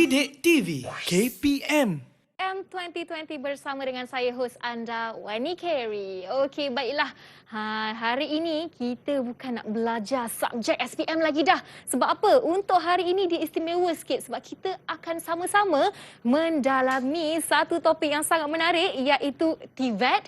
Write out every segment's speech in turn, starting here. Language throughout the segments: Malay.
Didik TV KPM. 2020 bersama dengan saya hos anda Wani Carey. Okey, baiklah. Hari ini kita bukan nak belajar subjek SPM lagi dah. Sebab apa? Untuk hari ini dia istimewa sikit sebab kita akan sama-sama mendalami satu topik yang sangat menarik iaitu TVET.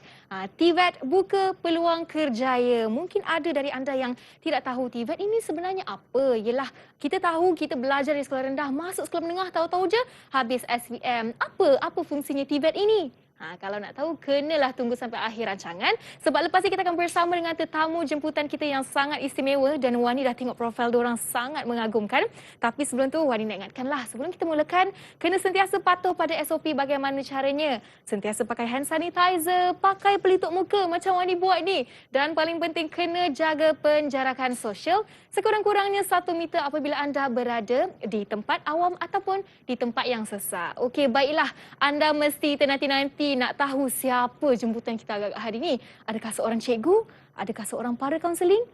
TVET buka peluang kerjaya. Mungkin ada dari anda yang tidak tahu TVET ini sebenarnya apa. Yelah, kita tahu kita belajar di sekolah rendah, masuk sekolah menengah, tahu-tahu je habis SPM. Apa fungsinya TVET ini? Kalau nak tahu, kenalah tunggu sampai akhir rancangan. Sebab lepas ni kita akan bersama dengan tetamu jemputan kita yang sangat istimewa dan Wani dah tengok profil diorang sangat mengagumkan. Tapi sebelum tu, Wani nak ingatkanlah, sebelum kita mulakan, kena sentiasa patuh pada SOP bagaimana caranya. Sentiasa pakai hand sanitizer, pakai pelitup muka macam Wani buat ni. Dan paling penting, kena jaga penjarakan sosial sekurang-kurangnya 1 meter apabila anda berada di tempat awam ataupun di tempat yang sesak. Okey, baiklah. Anda mesti nanti nak tahu siapa jemputan kita hari ini. Adakah seorang cikgu? Adakah seorang para kaunseling?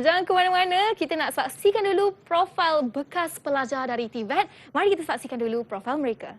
Jangan ke mana-mana. Kita nak saksikan dulu profil bekas pelajar dari TVET. Mari kita saksikan dulu profil mereka.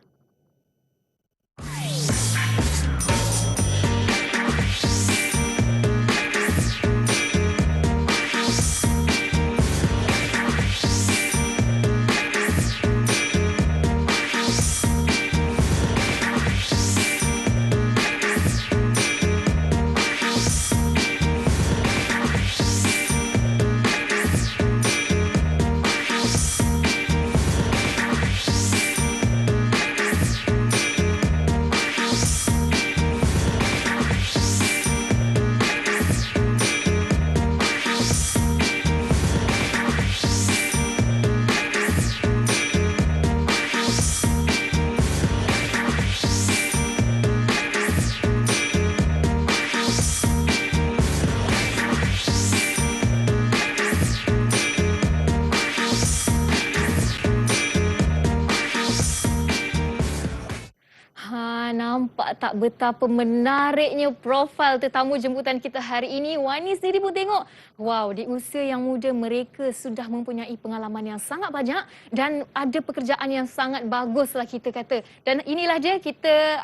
Nampak tak betapa menariknya profil tetamu jemputan kita hari ini. Wani sendiri pun tengok, wow, di usia yang muda mereka sudah mempunyai pengalaman yang sangat banyak dan ada pekerjaan yang sangat baguslah kita kata. Dan inilah dia kita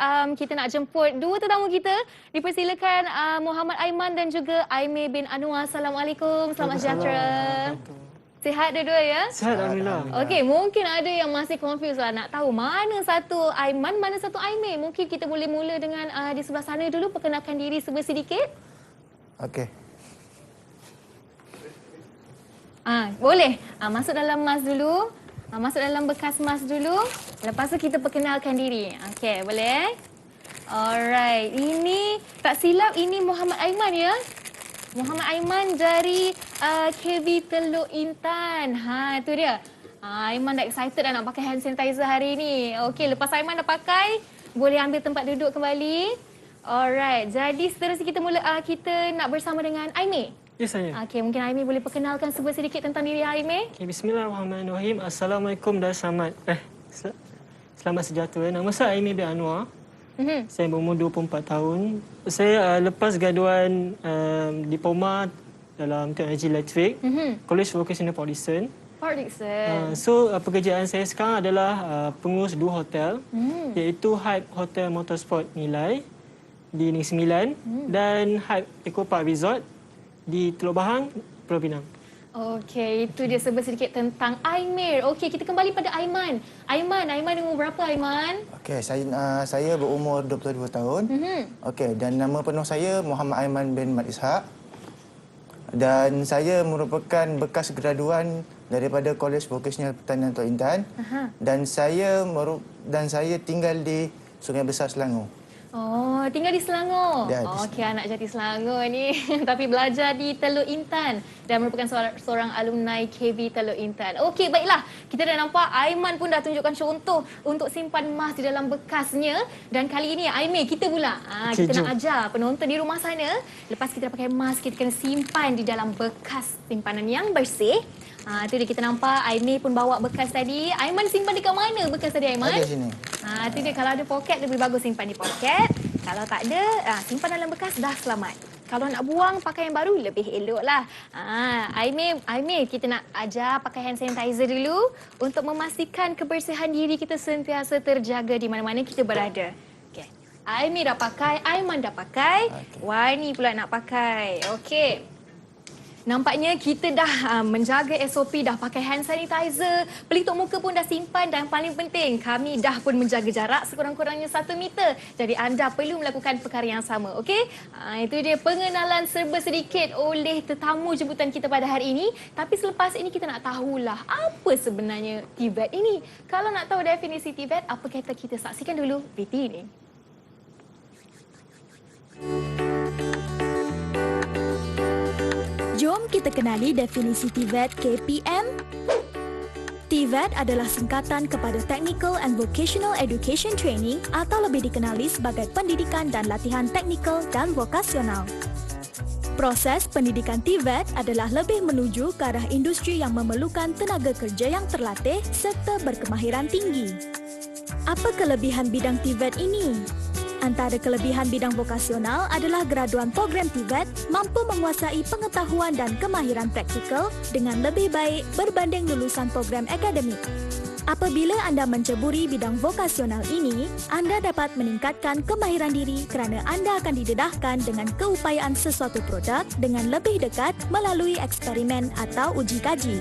nak jemput dua tetamu kita. Dipersilakan Muhammad Aiman dan juga Aimee bin Anwar. Assalamualaikum, selamat sejahtera. Sihat dua-dua ya? Sihat, Alhamdulillah. Okey, mungkin ada yang masih confused lah nak tahu mana satu Aiman, mana satu Aimee. Mungkin kita boleh mula dengan di sebelah sana dulu, perkenalkan diri sedikit. Okey. Boleh. Masuk dalam mas dulu. Masuk dalam bekas mas dulu. Lepas tu kita perkenalkan diri. Okey, boleh? Alright. Ini, tak silap ini Muhammad Aiman ya? Muhammad Aiman dari KB Teluk Intan. Itu dia. Aiman dah excited dah nak pakai hand sanitizer hari ni. Okey, lepas Aiman dah pakai, boleh ambil tempat duduk kembali. Alright, jadi seterusnya kita mula kita nak bersama dengan Aimee. Ya, saya. Okey, mungkin Aimee boleh perkenalkan sedikit tentang diri Aimee. Okay, Bismillahirrahmanirrahim. Assalamualaikum dan selamat sejahtera. Nama saya Aimee bin Anwar. Saya berumur 24 tahun. Saya lepas graduan diploma dalam teknologi elektrik, College Vocational Port Dickson. Pekerjaan saya sekarang adalah pengurus 2 hotel, iaitu Hype Hotel Motorsport Nilai di Negeri Sembilan dan Hype Eco Park Resort di Teluk Bahang, Pulau Pinang. Okey, itu dia sedikit tentang Aimee. Okey, kita kembali pada Aiman. Aiman umur berapa Aiman? Okey, saya berumur 22 tahun. Okey, dan nama penuh saya Muhammad Aiman bin Mat Ishaq. Dan saya merupakan bekas graduan daripada College Vocational Pertanian Teluk Intan. Dan saya tinggal di Sungai Besar, Selangor. Oh, tinggal di Selangor. Ya, Okey, anak jati Selangor ni. Tapi belajar di Teluk Intan dan merupakan seorang alumni KB Teluk Intan. Okey, baiklah. Kita dah nampak Aiman pun dah tunjukkan contoh untuk simpan emas di dalam bekasnya. Dan kali ini Aimee, kita pula. Kita nak ajar penonton di rumah sana. Lepas kita dah pakai emas, kita kena simpan di dalam bekas simpanan yang bersih. Itu dia, kita nampak Aimee pun bawa bekas tadi. Aiman simpan dekat mana bekas tadi Aiman? Ada sini. Itu dia, kalau ada poket lebih bagus simpan di poket. Kalau tak ada, simpan dalam bekas dah selamat. Kalau nak buang pakaian baru lebih elok lah. Aimee, kita nak ajar pakai hand sanitizer dulu untuk memastikan kebersihan diri kita sentiasa terjaga di mana-mana kita berada. Okey. Aimee dah pakai, Aiman dah pakai, Wani pula nak pakai. Okey. Nampaknya kita dah menjaga SOP, dah pakai hand sanitizer, pelitup muka pun dah simpan dan paling penting kami dah pun menjaga jarak sekurang-kurangnya 1 meter. Jadi anda perlu melakukan perkara yang sama, okey? Itu dia pengenalan serba sedikit oleh tetamu jemputan kita pada hari ini. Tapi selepas ini kita nak tahulah apa sebenarnya TVET ini. Kalau nak tahu definisi TVET, apa kata kita saksikan dulu VT ini. Jom kita kenali definisi TVET KPM. TVET adalah singkatan kepada Technical and Vocational Education Training atau lebih dikenali sebagai pendidikan dan latihan teknikal dan vokasional. Proses pendidikan TVET adalah lebih menuju ke arah industri yang memerlukan tenaga kerja yang terlatih serta berkemahiran tinggi. Apa kelebihan bidang TVET ini? Antara kelebihan bidang vokasional adalah graduan program TVET mampu menguasai pengetahuan dan kemahiran praktikal dengan lebih baik berbanding lulusan program akademik. Apabila anda menceburi bidang vokasional ini, anda dapat meningkatkan kemahiran diri kerana anda akan didedahkan dengan keupayaan sesuatu produk dengan lebih dekat melalui eksperimen atau uji kaji.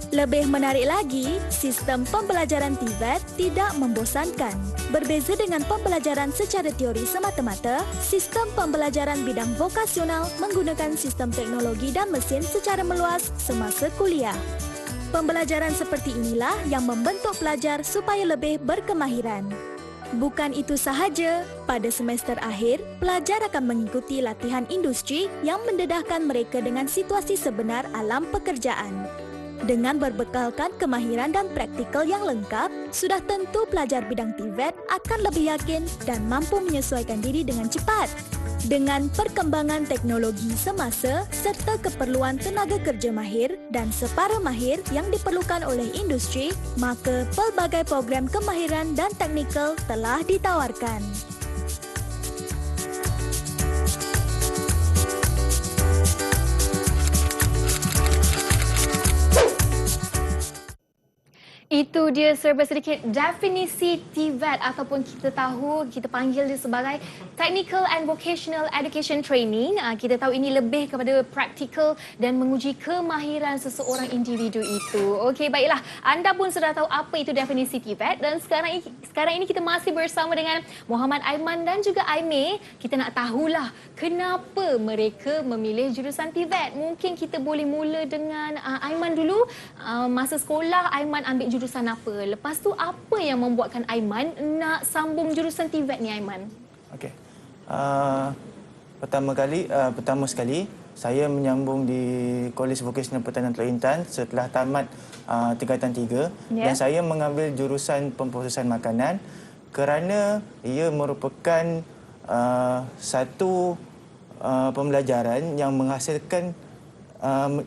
Lebih menarik lagi, sistem pembelajaran TVET tidak membosankan. Berbeza dengan pembelajaran secara teori semata-mata, sistem pembelajaran bidang vokasional menggunakan sistem teknologi dan mesin secara meluas semasa kuliah. Pembelajaran seperti inilah yang membentuk pelajar supaya lebih berkemahiran. Bukan itu sahaja, pada semester akhir, pelajar akan mengikuti latihan industri yang mendedahkan mereka dengan situasi sebenar alam pekerjaan. Dengan berbekalkan kemahiran dan praktikal yang lengkap, sudah tentu pelajar bidang TVET akan lebih yakin dan mampu menyesuaikan diri dengan cepat. Dengan perkembangan teknologi semasa serta keperluan tenaga kerja mahir dan separa mahir yang diperlukan oleh industri, maka pelbagai program kemahiran dan teknikal telah ditawarkan. Itu dia serba sedikit definisi TVET ataupun kita panggil dia sebagai Technical and Vocational Education Training. Kita tahu ini lebih kepada praktikal dan menguji kemahiran seseorang individu itu. Okey, baiklah. Anda pun sudah tahu apa itu definisi TVET dan sekarang ini kita masih bersama dengan Muhammad Aiman dan juga Aimee. Kita nak tahulah kenapa mereka memilih jurusan TVET. Mungkin kita boleh mula dengan Aiman dulu. Masa sekolah Aiman ambil jurusan apa? Lepas tu apa yang membuatkan Aiman nak sambung jurusan TVET ni, Aiman? Okey. Pertama sekali saya menyambung di Kolej Vokasional Pertanian Teluk Intan setelah tamat tingkatan 3 dan saya mengambil jurusan pemprosesan makanan kerana ia merupakan satu pembelajaran yang menghasilkan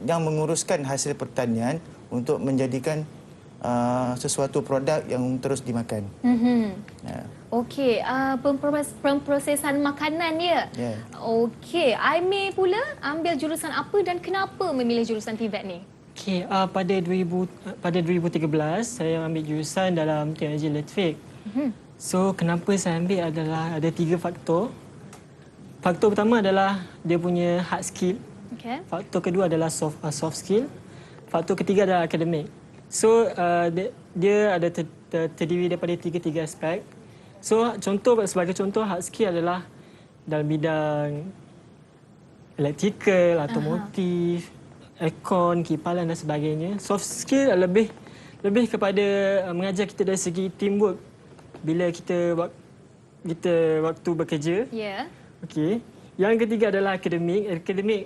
yang menguruskan hasil pertanian untuk menjadikan sesuatu produk yang terus dimakan. Ya. Okey, pemprosesan makanan dia. Ya. Okey, Aimee pula ambil jurusan apa dan kenapa memilih jurusan TVET ni? Okey, pada 2013 saya ambil jurusan dalam teknologi elektrik. So kenapa saya ambil adalah ada 3 faktor. Faktor pertama adalah dia punya hard skill. Okay. Faktor kedua adalah soft skill. Faktor ketiga adalah akademik. So dia ada terdiri daripada tiga aspek. So sebagai contoh hard skill adalah dalam bidang elektrikal, automotif, aircon, kipalan dan sebagainya. Soft skill lebih kepada mengajar kita dari segi teamwork bila kita waktu bekerja. Ya. Okey. Yang ketiga adalah akademik. Akademik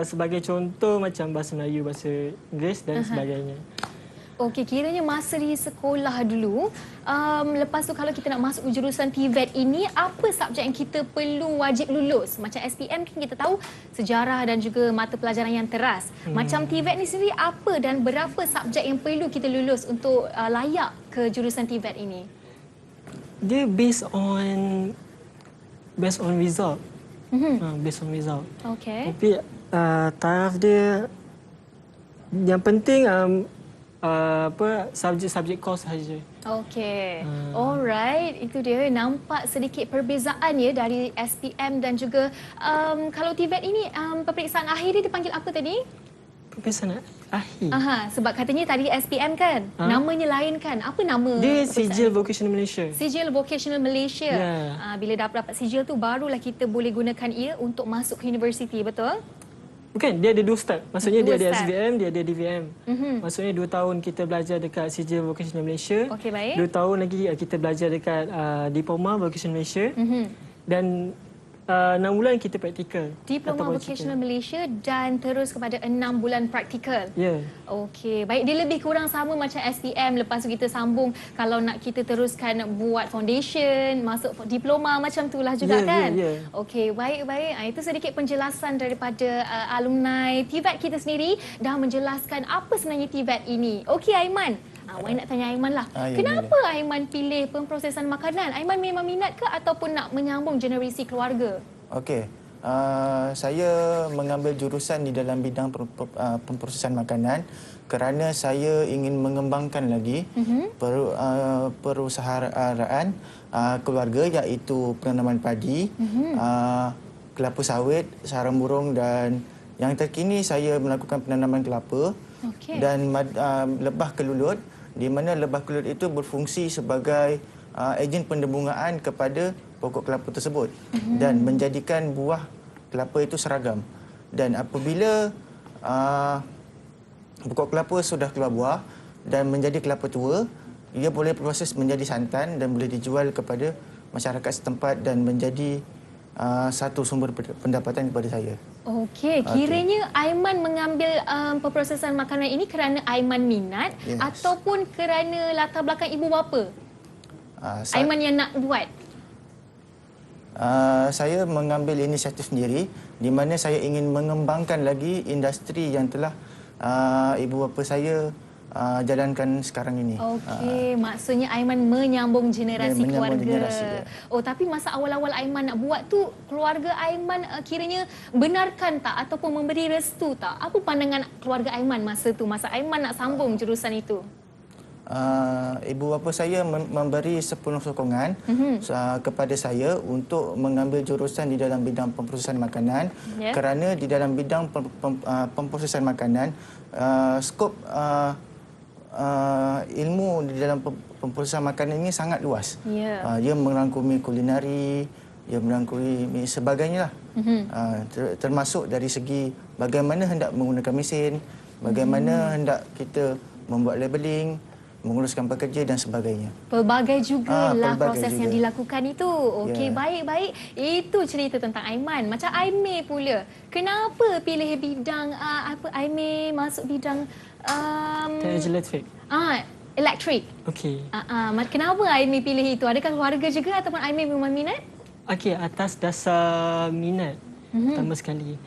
sebagai contoh macam bahasa Melayu, bahasa Inggeris dan sebagainya. Okey, kiranya masa di sekolah dulu, lepas tu kalau kita nak masuk jurusan TVET ini, apa subjek yang kita perlu wajib lulus? Macam SPM kan kita tahu sejarah dan juga mata pelajaran yang teras. Macam TVET ni sendiri apa dan berapa subjek yang perlu kita lulus untuk layak ke jurusan TVET ini? Dia based on result. based on result. Okey. Tapi taraf dia yang penting subjek course sahaja. Okey. Alright, itu dia nampak sedikit perbezaan ya dari SPM dan juga kalau TVET ini peperiksaan akhir dia dipanggil apa tadi? Peperiksaan akhir. Sebab katanya tadi SPM kan. Namanya lain kan. Apa nama? Dia peperiksaan? Sijil Vocational Malaysia. Sijil Vocational Malaysia. Ya. Bila dapat sijil tu barulah kita boleh gunakan ia untuk masuk ke universiti, betul? Bukan, dia ada 2 step. Maksudnya dia Dua ada step. SVM, dia ada DVM. Maksudnya 2 tahun kita belajar dekat Sijil Vocational Malaysia. Okey, baik. 2 tahun lagi kita belajar dekat Diploma Vocational Malaysia. Dan 6 bulan kita praktikal. Diploma ataupun Vocational Malaysia dan terus kepada 6 bulan praktikal. Ya. Okey, baik. Dia lebih kurang sama macam SPM. Lepas tu kita sambung kalau nak kita teruskan buat foundation, masuk diploma macam itulah juga kan? Ya. Okey, baik-baik. Itu sedikit penjelasan daripada alumni TVET kita sendiri dah menjelaskan apa sebenarnya TVET ini. Okey Aiman. Wai nak tanya Aiman lah. Ya, Kenapa Aiman pilih pemprosesan makanan? Aiman memang minat ke ataupun nak menyambung generasi keluarga? Okey. Saya mengambil jurusan di dalam bidang pemprosesan makanan kerana saya ingin mengembangkan lagi perusahaan keluarga iaitu penanaman padi, kelapa sawit, sarang burung dan yang terkini saya melakukan penanaman kelapa dan lebah kelulut di mana lebah kelulut itu berfungsi sebagai ejen pendebungaan kepada pokok kelapa tersebut dan menjadikan buah kelapa itu seragam. Dan apabila pokok kelapa sudah keluar buah dan menjadi kelapa tua, ia boleh proses menjadi santan dan boleh dijual kepada masyarakat setempat dan menjadi satu sumber pendapatan kepada saya. Okey, kiranya Aiman mengambil pemprosesan makanan ini kerana Aiman minat ataupun kerana latar belakang ibu bapa? Aiman yang nak buat? Saya mengambil inisiatif sendiri di mana saya ingin mengembangkan lagi industri yang telah ibu bapa saya jalankan sekarang ini. Okey, maksudnya Aiman menyambung generasi menyambung keluarga. generasi, ya. Tapi masa awal-awal Aiman nak buat tu, keluarga Aiman kiranya benarkan tak ataupun memberi restu tak? Apa pandangan keluarga Aiman masa tu, masa Aiman nak sambung jurusan itu? Ibu bapa saya memberi sepenuh sokongan kepada saya untuk mengambil jurusan di dalam bidang pemprosesan makanan kerana di dalam bidang pemprosesan makanan skop ilmu di dalam pemprosesan makanan ini sangat luas. Ia merangkumi kulinari, ia merangkumi sebagainya lah. Termasuk dari segi bagaimana hendak menggunakan mesin, bagaimana hendak kita membuat labeling, menguruskan pekerja dan sebagainya. Pelbagai jugalah proses juga yang dilakukan itu. Okey, baik-baik. Itu cerita tentang Aiman. Macam Aimee pula. Kenapa pilih bidang Aimee masuk bidang Teknologi elektrik. elektrik? Okey. Kenapa Aimee pilih itu? Adakah keluarga juga ataupun Aimee memang minat? Okey, atas dasar minat pertama sekali.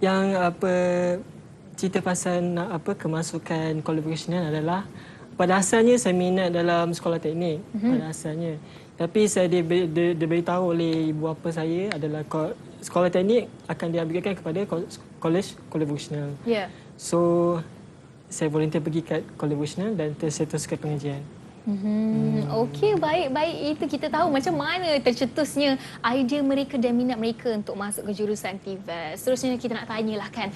Yang cerita pasal kemasukan kualifikasinya adalah pada asalnya saya minat dalam sekolah teknik pada asalnya. Tapi saya diberitahu oleh ibu bapa saya adalah sekolah teknik akan diambilkan kepada college vocational. So saya volunteer pergi kat college vocational dan saya teruskan pengajian. Okey, baik-baik. Itu kita tahu macam mana tercetusnya idea mereka dan minat mereka untuk masuk ke jurusan TVET. Seterusnya kita nak tanyalah kan.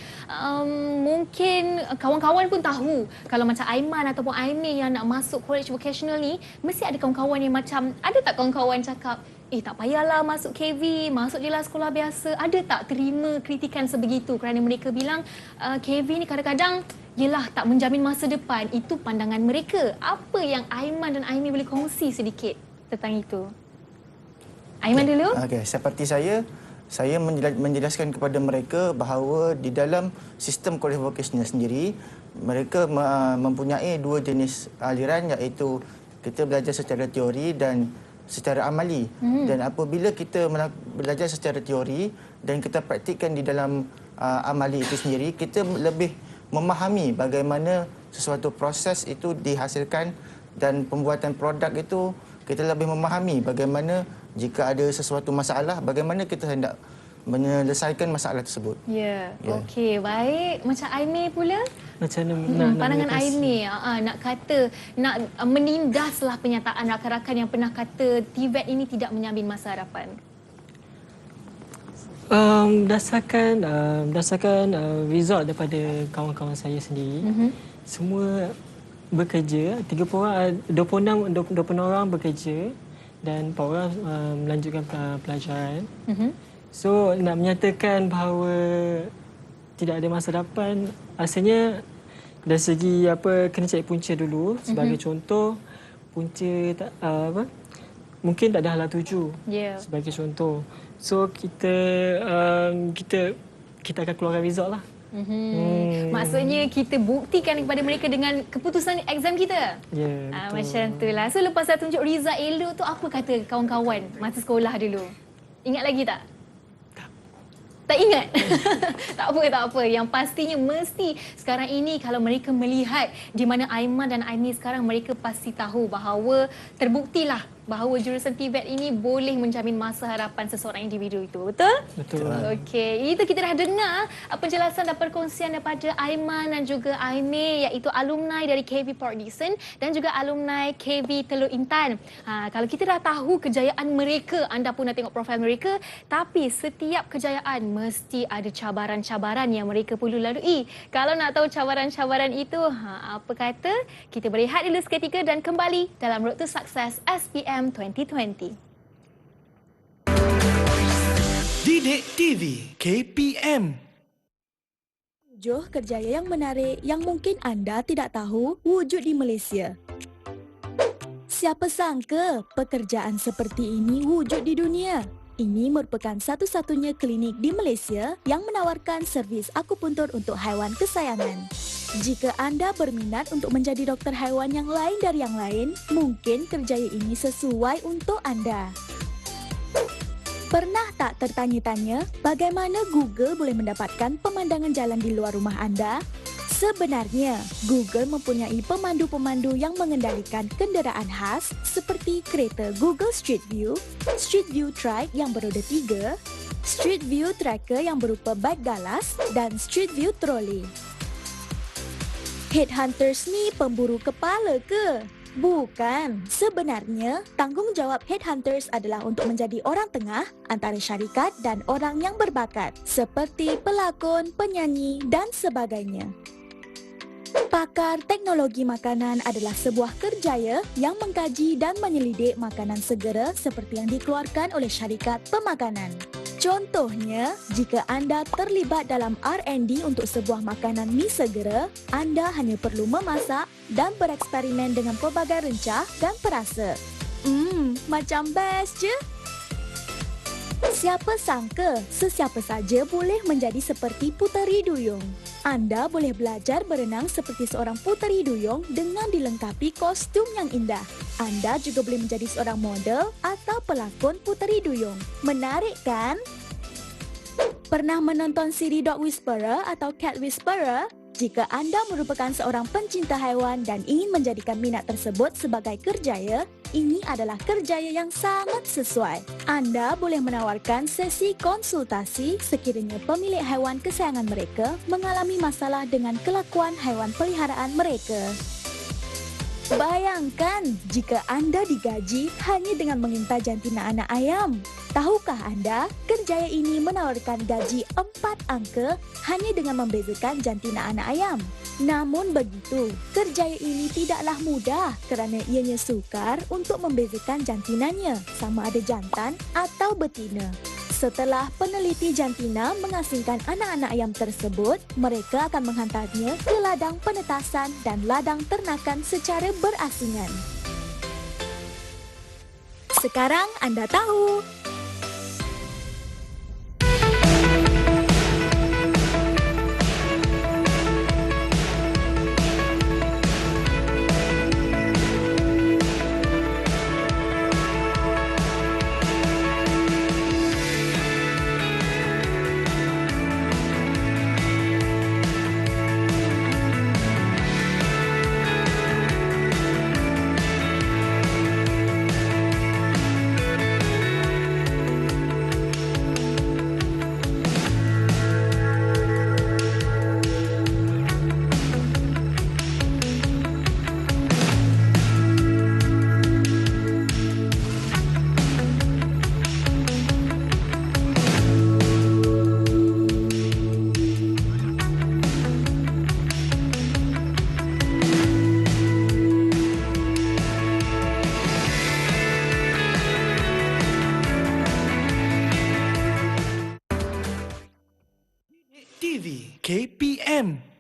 Mungkin kawan-kawan pun tahu kalau macam Aiman ataupun Aimee yang nak masuk college vocational ni, mesti ada kawan-kawan yang macam, ada tak kawan-kawan cakap, tak payahlah masuk KV, masuk je lah sekolah biasa. Ada tak terima kritikan sebegitu kerana mereka bilang KV ni kadang-kadang yelah tak menjamin masa depan. Itu pandangan mereka. Apa yang Aiman dan Aimee boleh kongsi sedikit tentang itu? Aiman dulu. Okey, seperti saya menjelaskan kepada mereka bahawa di dalam sistem college vocational sendiri, mereka mempunyai 2 jenis aliran iaitu kita belajar secara teori dan secara amali. Dan apabila kita belajar secara teori dan kita praktikkan di dalam amali itu sendiri, kita lebih memahami bagaimana sesuatu proses itu dihasilkan dan pembuatan produk itu kita lebih memahami bagaimana jika ada sesuatu masalah, bagaimana kita hendak menyelesaikan masalah tersebut. Ya, Ya. okey, baik. Macam Aimee pula? Macam mana Pandangan mengatasi? Aimee, nak kata, nak menindaslah penyataan rakan-rakan yang pernah kata TVET ini tidak menjamin masa harapan. Berdasarkan result daripada kawan-kawan saya sendiri, semua bekerja, 26 orang bekerja dan 4 orang melanjutkan pelajaran. So nak menyatakan bahawa tidak ada masa depan, rasanya dari segi kena cari punca dulu. Sebagai contoh, punca mungkin tak ada halal tuju. Ya. Sebagai contoh. So kita akan keluarkan result lah. Maksudnya kita buktikan kepada mereka dengan keputusan exam kita. Ya, betul. Macam tu lah. So lepas saya tunjuk result elok tu, apa kata kawan-kawan masa sekolah dulu? Ingat lagi tak? Tak ingat? Tak apa. Yang pastinya mesti sekarang ini kalau mereka melihat di mana Aiman dan Aimee sekarang, mereka pasti tahu bahawa terbuktilah bahawa jurusan TVET ini boleh menjamin masa harapan seseorang individu itu. Betul? Betul. Okey, itu kita dah dengar penjelasan dan perkongsian daripada Aiman dan juga Aimee, iaitu alumni dari KV Port Dickson dan juga alumni KV Teluk Intan. Kalau kita dah tahu kejayaan mereka, anda pun dah tengok profil mereka, tapi setiap kejayaan mesti ada cabaran-cabaran yang mereka perlu lalui. Kalau nak tahu cabaran-cabaran itu, apa kata kita berehat dulu seketika dan kembali dalam Road to Success SPM 2020. Didik TV KPM. 7 kerjaya yang menarik yang mungkin anda tidak tahu wujud di Malaysia. Siapa sangka pekerjaan seperti ini wujud di dunia? Ini merupakan satu-satunya klinik di Malaysia yang menawarkan servis akupuntur untuk haiwan kesayangan. Jika anda berminat untuk menjadi doktor haiwan yang lain dari yang lain, mungkin kerjaya ini sesuai untuk anda. Pernah tak tertanya-tanya bagaimana Google boleh mendapatkan pemandangan jalan di luar rumah anda? Sebenarnya, Google mempunyai pemandu-pemandu yang mengendalikan kenderaan khas seperti kereta Google Street View, Street View Trike yang beroda 3, Street View Tracker yang berupa beg galas dan Street View Trolley. Headhunters ni pemburu kepala ke? Bukan. Sebenarnya, tanggungjawab headhunters adalah untuk menjadi orang tengah antara syarikat dan orang yang berbakat, seperti pelakon, penyanyi dan sebagainya. Pakar teknologi makanan adalah sebuah kerjaya yang mengkaji dan menyelidik makanan segera seperti yang dikeluarkan oleh syarikat pemakanan. Contohnya, jika anda terlibat dalam R&D untuk sebuah makanan mi segera, anda hanya perlu memasak dan bereksperimen dengan pelbagai rencah dan perasa. Macam best je. Siapa sangka sesiapa saja boleh menjadi seperti Puteri Duyung. Anda boleh belajar berenang seperti seorang Puteri Duyung dengan dilengkapi kostum yang indah. Anda juga boleh menjadi seorang model atau pelakon Puteri Duyung. Menarik kan? Pernah menonton siri Dog Whisperer atau Cat Whisperer? Jika anda merupakan seorang pencinta haiwan dan ingin menjadikan minat tersebut sebagai kerjaya, ini adalah kerjaya yang sangat sesuai. Anda boleh menawarkan sesi konsultasi sekiranya pemilik haiwan kesayangan mereka mengalami masalah dengan kelakuan haiwan peliharaan mereka. Bayangkan jika anda digaji hanya dengan mengintai jantina anak ayam. Tahukah anda, kerjaya ini menawarkan gaji 4 angka hanya dengan membezakan jantina anak ayam. Namun begitu, kerjaya ini tidaklah mudah kerana ianya sukar untuk membezakan jantinanya, sama ada jantan atau betina. Setelah peneliti jantina mengasingkan anak-anak ayam tersebut, mereka akan menghantarnya ke ladang penetasan dan ladang ternakan secara berasingan. Sekarang anda tahu. TV KPM.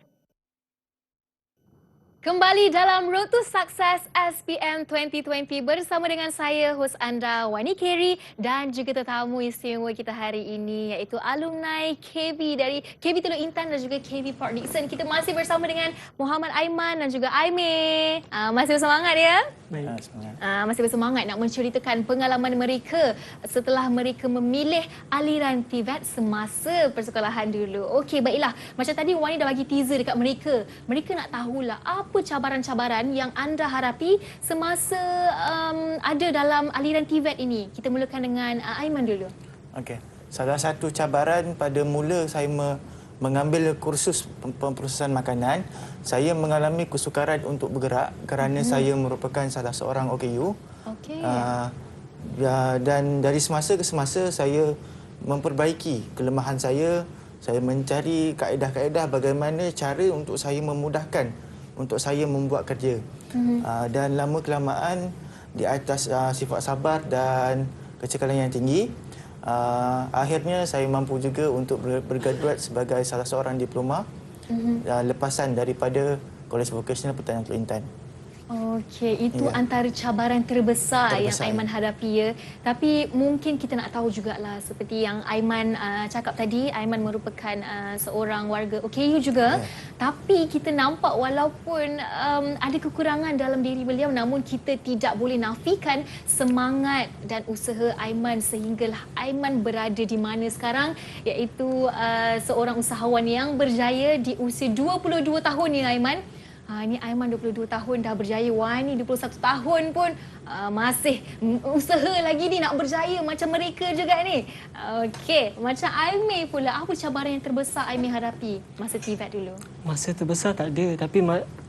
Kembali dalam Road to Success SPM 2020 bersama dengan saya, hos anda Wani Carey dan juga tetamu istimewa kita hari ini iaitu alumni KB dari KB Teluk Intan dan juga KB Port Dickson. Kita masih bersama dengan Muhammad Aiman dan juga Aimee. Masih bersemangat ya? Baik. Semangat. Masih bersemangat nak menceritakan pengalaman mereka setelah mereka memilih aliran TVET semasa persekolahan dulu. Okey, baiklah. Macam tadi Wani dah bagi teaser dekat mereka. Mereka nak tahulah apa cabaran-cabaran yang anda hadapi semasa ada dalam aliran TVET ini. Kita mulakan dengan Aiman dulu. Okey. Salah satu cabaran pada mula saya mengambil kursus pemprosesan makanan, saya mengalami kesukaran untuk bergerak kerana saya merupakan salah seorang OKU. Okey. Dan dari semasa ke semasa saya memperbaiki kelemahan saya mencari kaedah-kaedah bagaimana cara untuk saya memudahkan untuk saya membuat kerja. Dan lama kelamaan di atas sifat sabar dan kecekalan yang tinggi, akhirnya saya mampu juga untuk bergraduat sebagai salah seorang diploma lepasan daripada Kolej Vokasional Pertanian Teluk Intan. Okey, itu Ya. antara cabaran terbesar yang Terbesar, Aiman hadapi ya. Tapi mungkin kita nak tahu jugalah seperti yang Aiman cakap tadi, Aiman merupakan seorang warga OKU juga. Ya. Tapi kita nampak walaupun ada kekurangan dalam diri beliau, namun kita tidak boleh nafikan semangat dan usaha Aiman sehinggalah Aiman berada di mana sekarang, iaitu seorang usahawan yang berjaya di usia 22 tahun ya Aiman. Ini Aiman 22 tahun dah berjaya. Wani 21 tahun pun masih usaha lagi ni nak berjaya macam mereka juga ni. Okey, macam Aimee pula, apa cabaran yang terbesar Aimee hadapi masa TVET dulu? Masa terbesar tak ada, tapi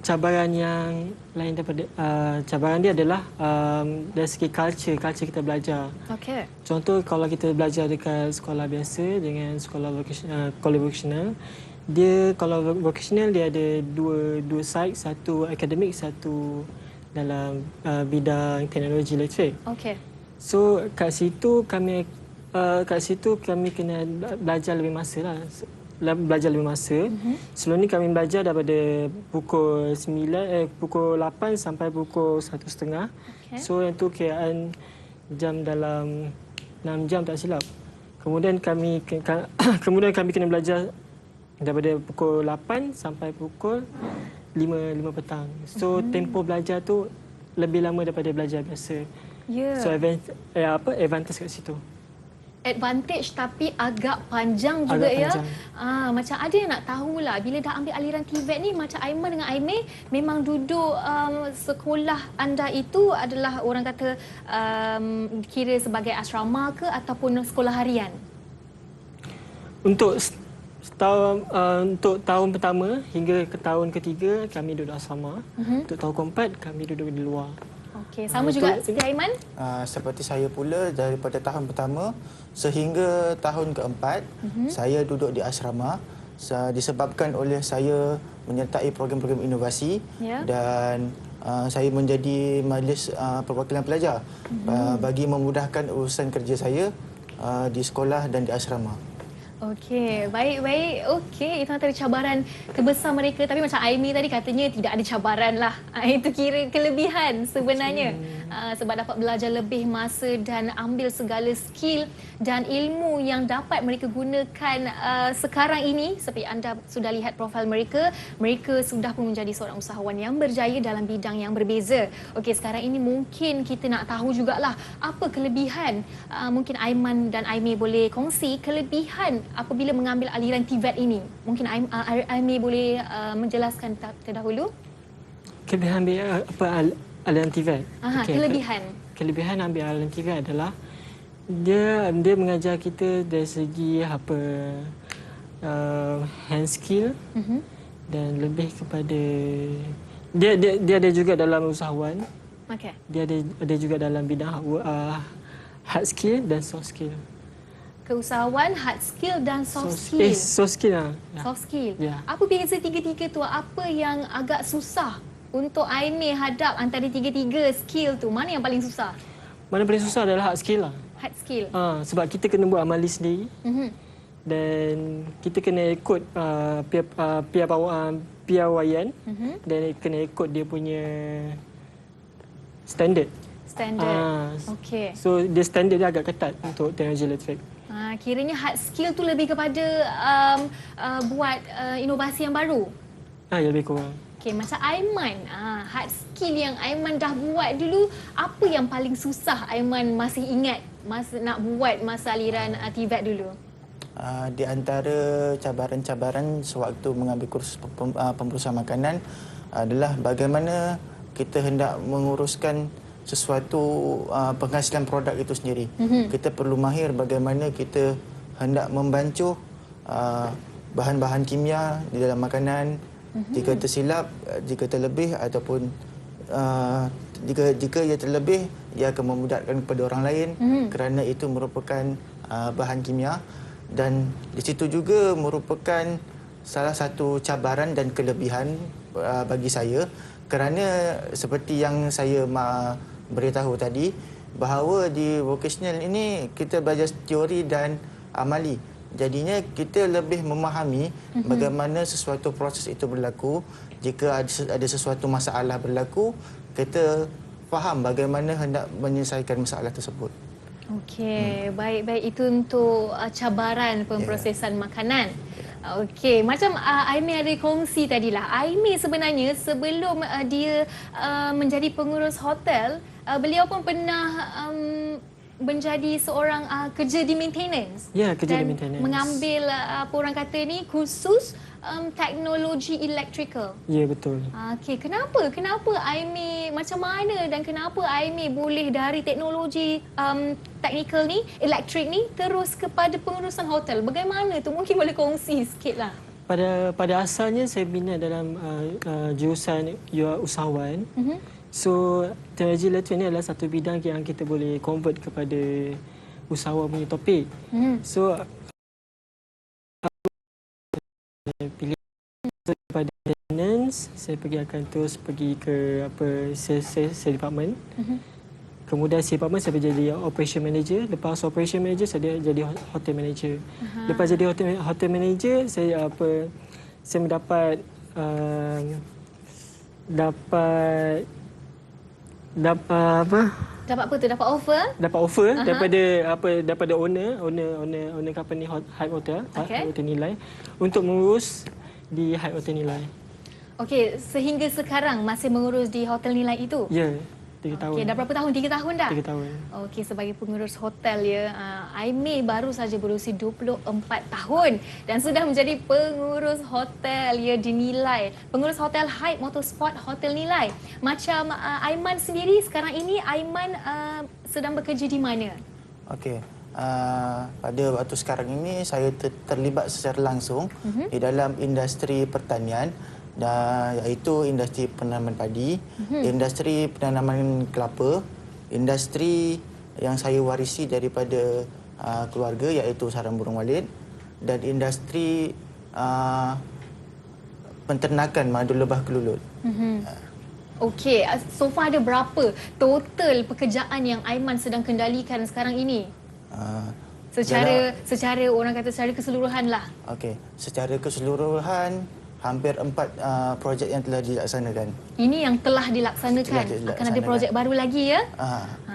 cabaran yang lain daripada cabaran dia adalah dari segi culture kita belajar. Okey. Contoh kalau kita belajar dekat sekolah biasa dengan sekolah college vocational, dia kalau vocational dia ada dua side, satu akademik, satu dalam bidang teknologi elektrik. Okey. So kat situ kami kena belajar lebih masa lah. Belajar lebih masa. Sebelum ni kami belajar daripada pukul 8 sampai pukul 1.30. Okey. So yang tu kiraan jam dalam 6 jam tak silap. Kemudian kami kena belajar daripada pukul 8 sampai pukul 5 petang. So tempoh belajar tu lebih lama daripada belajar biasa. Ya. So advantage kat situ. Advantage tapi agak panjang juga Agak ya. panjang. Macam ada yang nak tahulah bila dah ambil aliran TVET ni, macam Aiman dengan Aimee memang duduk sekolah anda itu adalah orang kata kira sebagai asrama ke ataupun sekolah harian? Untuk tahun pertama hingga ke tahun ketiga kami duduk asrama. Untuk tahun keempat kami duduk di luar. Okey, sama juga seperti Aiman? Seperti saya pula, daripada tahun pertama sehingga tahun keempat saya duduk di asrama disebabkan oleh saya menyertai program-program inovasi. Ya. Dan saya menjadi majlis perwakilan pelajar bagi memudahkan urusan kerja saya di sekolah dan di asrama. Okey, baik-baik. Okey, itu antara cabaran terbesar mereka. Tapi macam Aimee tadi katanya tidak ada cabaran lah. Itu kira kelebihan sebenarnya. Sebab dapat belajar lebih masa dan ambil segala skill dan ilmu yang dapat mereka gunakan sekarang ini. Seperti anda sudah lihat profil mereka, mereka sudah pun menjadi seorang usahawan yang berjaya dalam bidang yang berbeza. Okey, sekarang ini mungkin kita nak tahu jugalah apa kelebihan. Mungkin Aiman dan Aimee boleh kongsi kelebihan apabila mengambil aliran TVET ini. Mungkin Aimee boleh menjelaskan terdahulu. Kelebihan aliran TVET. Kelebihan. Kelebihan ambil aliran TVET adalah dia mengajar kita dari segi hand skill dan lebih kepada dia ada juga dalam usahawan. Okey. Dia ada juga dalam bidang hard skill dan soft skill. Keusahawan, hard skill dan soft skill. Soft skill lah. Soft skill. Ya. Apa beza tiga-tiga tu? Apa yang agak susah untuk Aimee hadap antara tiga-tiga skill tu? Mana yang paling susah? Mana paling susah adalah hard skill lah. Hard skill. Sebab kita kena buat amali sendiri. dan kita kena ikut piawaian dan kena ikut dia punya standard. Standard. Okey. So dia standard dia agak ketat untuk teknologi elektrik. Kiranya hard skill tu lebih kepada buat inovasi yang baru. Ya, lebih kurang. Okey, macam Aiman, hard skill yang Aiman dah buat dulu, apa yang paling susah Aiman masih ingat masa nak buat masa aliran TVET dulu? Di antara cabaran-cabaran sewaktu mengambil kursus pemperusahaan makanan adalah bagaimana kita hendak menguruskan sesuatu penghasilan produk itu sendiri. Kita perlu mahir bagaimana kita hendak membancuh bahan-bahan kimia di dalam makanan. Jika tersilap, jika terlebih ataupun jika ia terlebih, ia akan memudaratkan kepada orang lain kerana itu merupakan bahan kimia, dan di situ juga merupakan salah satu cabaran dan kelebihan bagi saya kerana seperti yang saya beritahu tadi bahawa di vocational ini kita belajar teori dan amali. Jadinya kita lebih memahami bagaimana sesuatu proses itu berlaku. Jika ada sesuatu masalah berlaku, kita faham bagaimana hendak menyelesaikan masalah tersebut. Okey, baik-baik, itu untuk cabaran pemprosesan makanan. Okey, macam Aimee ada kongsi tadilah. Aimee sebenarnya sebelum dia menjadi pengurus hotel, beliau pun pernah menjadi seorang kerja di maintenance. Ya, kerja di dan maintenance. mengambil apa orang kata ni kursus teknologi electrical. Ya, betul. Okey, kenapa Aimee, macam mana dan kenapa Aimee boleh dari teknologi teknikal ni, elektrik ni terus kepada pengurusan hotel? Bagaimana tu? Mungkin boleh kongsi sikitlah. Pada asalnya saya minat dalam jurusan usahawan. So, teknologi elektrik ni adalah satu bidang yang kita boleh convert kepada usahawan punya topik. So, saya pilih daripada maintenance, saya akan terus pergi ke sales department. Kemudian sales department saya jadi operation manager. Lepas operation manager saya jadi hotel manager. Lepas jadi hotel manager saya mendapat Dapat apa tu? Dapat offer? Dapat offer daripada owner company Hype Hotel, Hype Hotel Nilai, untuk mengurus di Hype Hotel Nilai. Okey, sehingga sekarang masih mengurus di Hotel Nilai itu? Ya, 3 tahun. Okey, dah berapa tahun? 3 tahun dah? 3 tahun. Okey, sebagai pengurus hotel ya, Aimee baru saja berusia 24 tahun dan sudah menjadi pengurus hotel ya di Nilai. Pengurus hotel Hype Motorsport Hotel Nilai. Macam Aiman sendiri sekarang ini, Aiman sedang bekerja di mana? Okey. Pada waktu sekarang ini saya terlibat secara langsung di dalam industri pertanian, iaitu industri penanaman padi, industri penanaman kelapa, industri yang saya warisi daripada keluarga iaitu sarang burung walit, dan industri penternakan madu lebah kelulut. Okey, so far ada berapa total pekerjaan yang Aiman sedang kendalikan sekarang ini? Secara orang kata secara keseluruhan lah. Okey, secara keseluruhan hampir 4 projek yang telah dilaksanakan. Ini yang telah dilaksanakan. Akan ada projek baru lagi ya?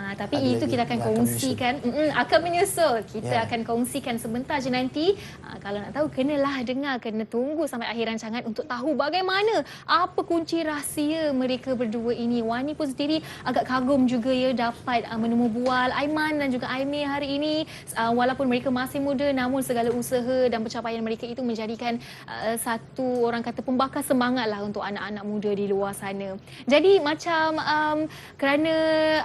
Tapi itu kita akan kongsikan. Akan menyusul. Kita akan kongsikan sebentar je nanti. Kalau nak tahu, kenalah dengar, kena tunggu sampai akhir rancangan untuk tahu bagaimana, apa kunci rahsia mereka berdua ini. Wani pun sendiri agak kagum juga ya dapat menemu bual Aiman dan juga Aimee hari ini. Walaupun mereka masih muda, namun segala usaha dan pencapaian mereka itu menjadikan satu orang kata pembakar semangat lah untuk anak-anak muda di luar sana. Jadi macam kerana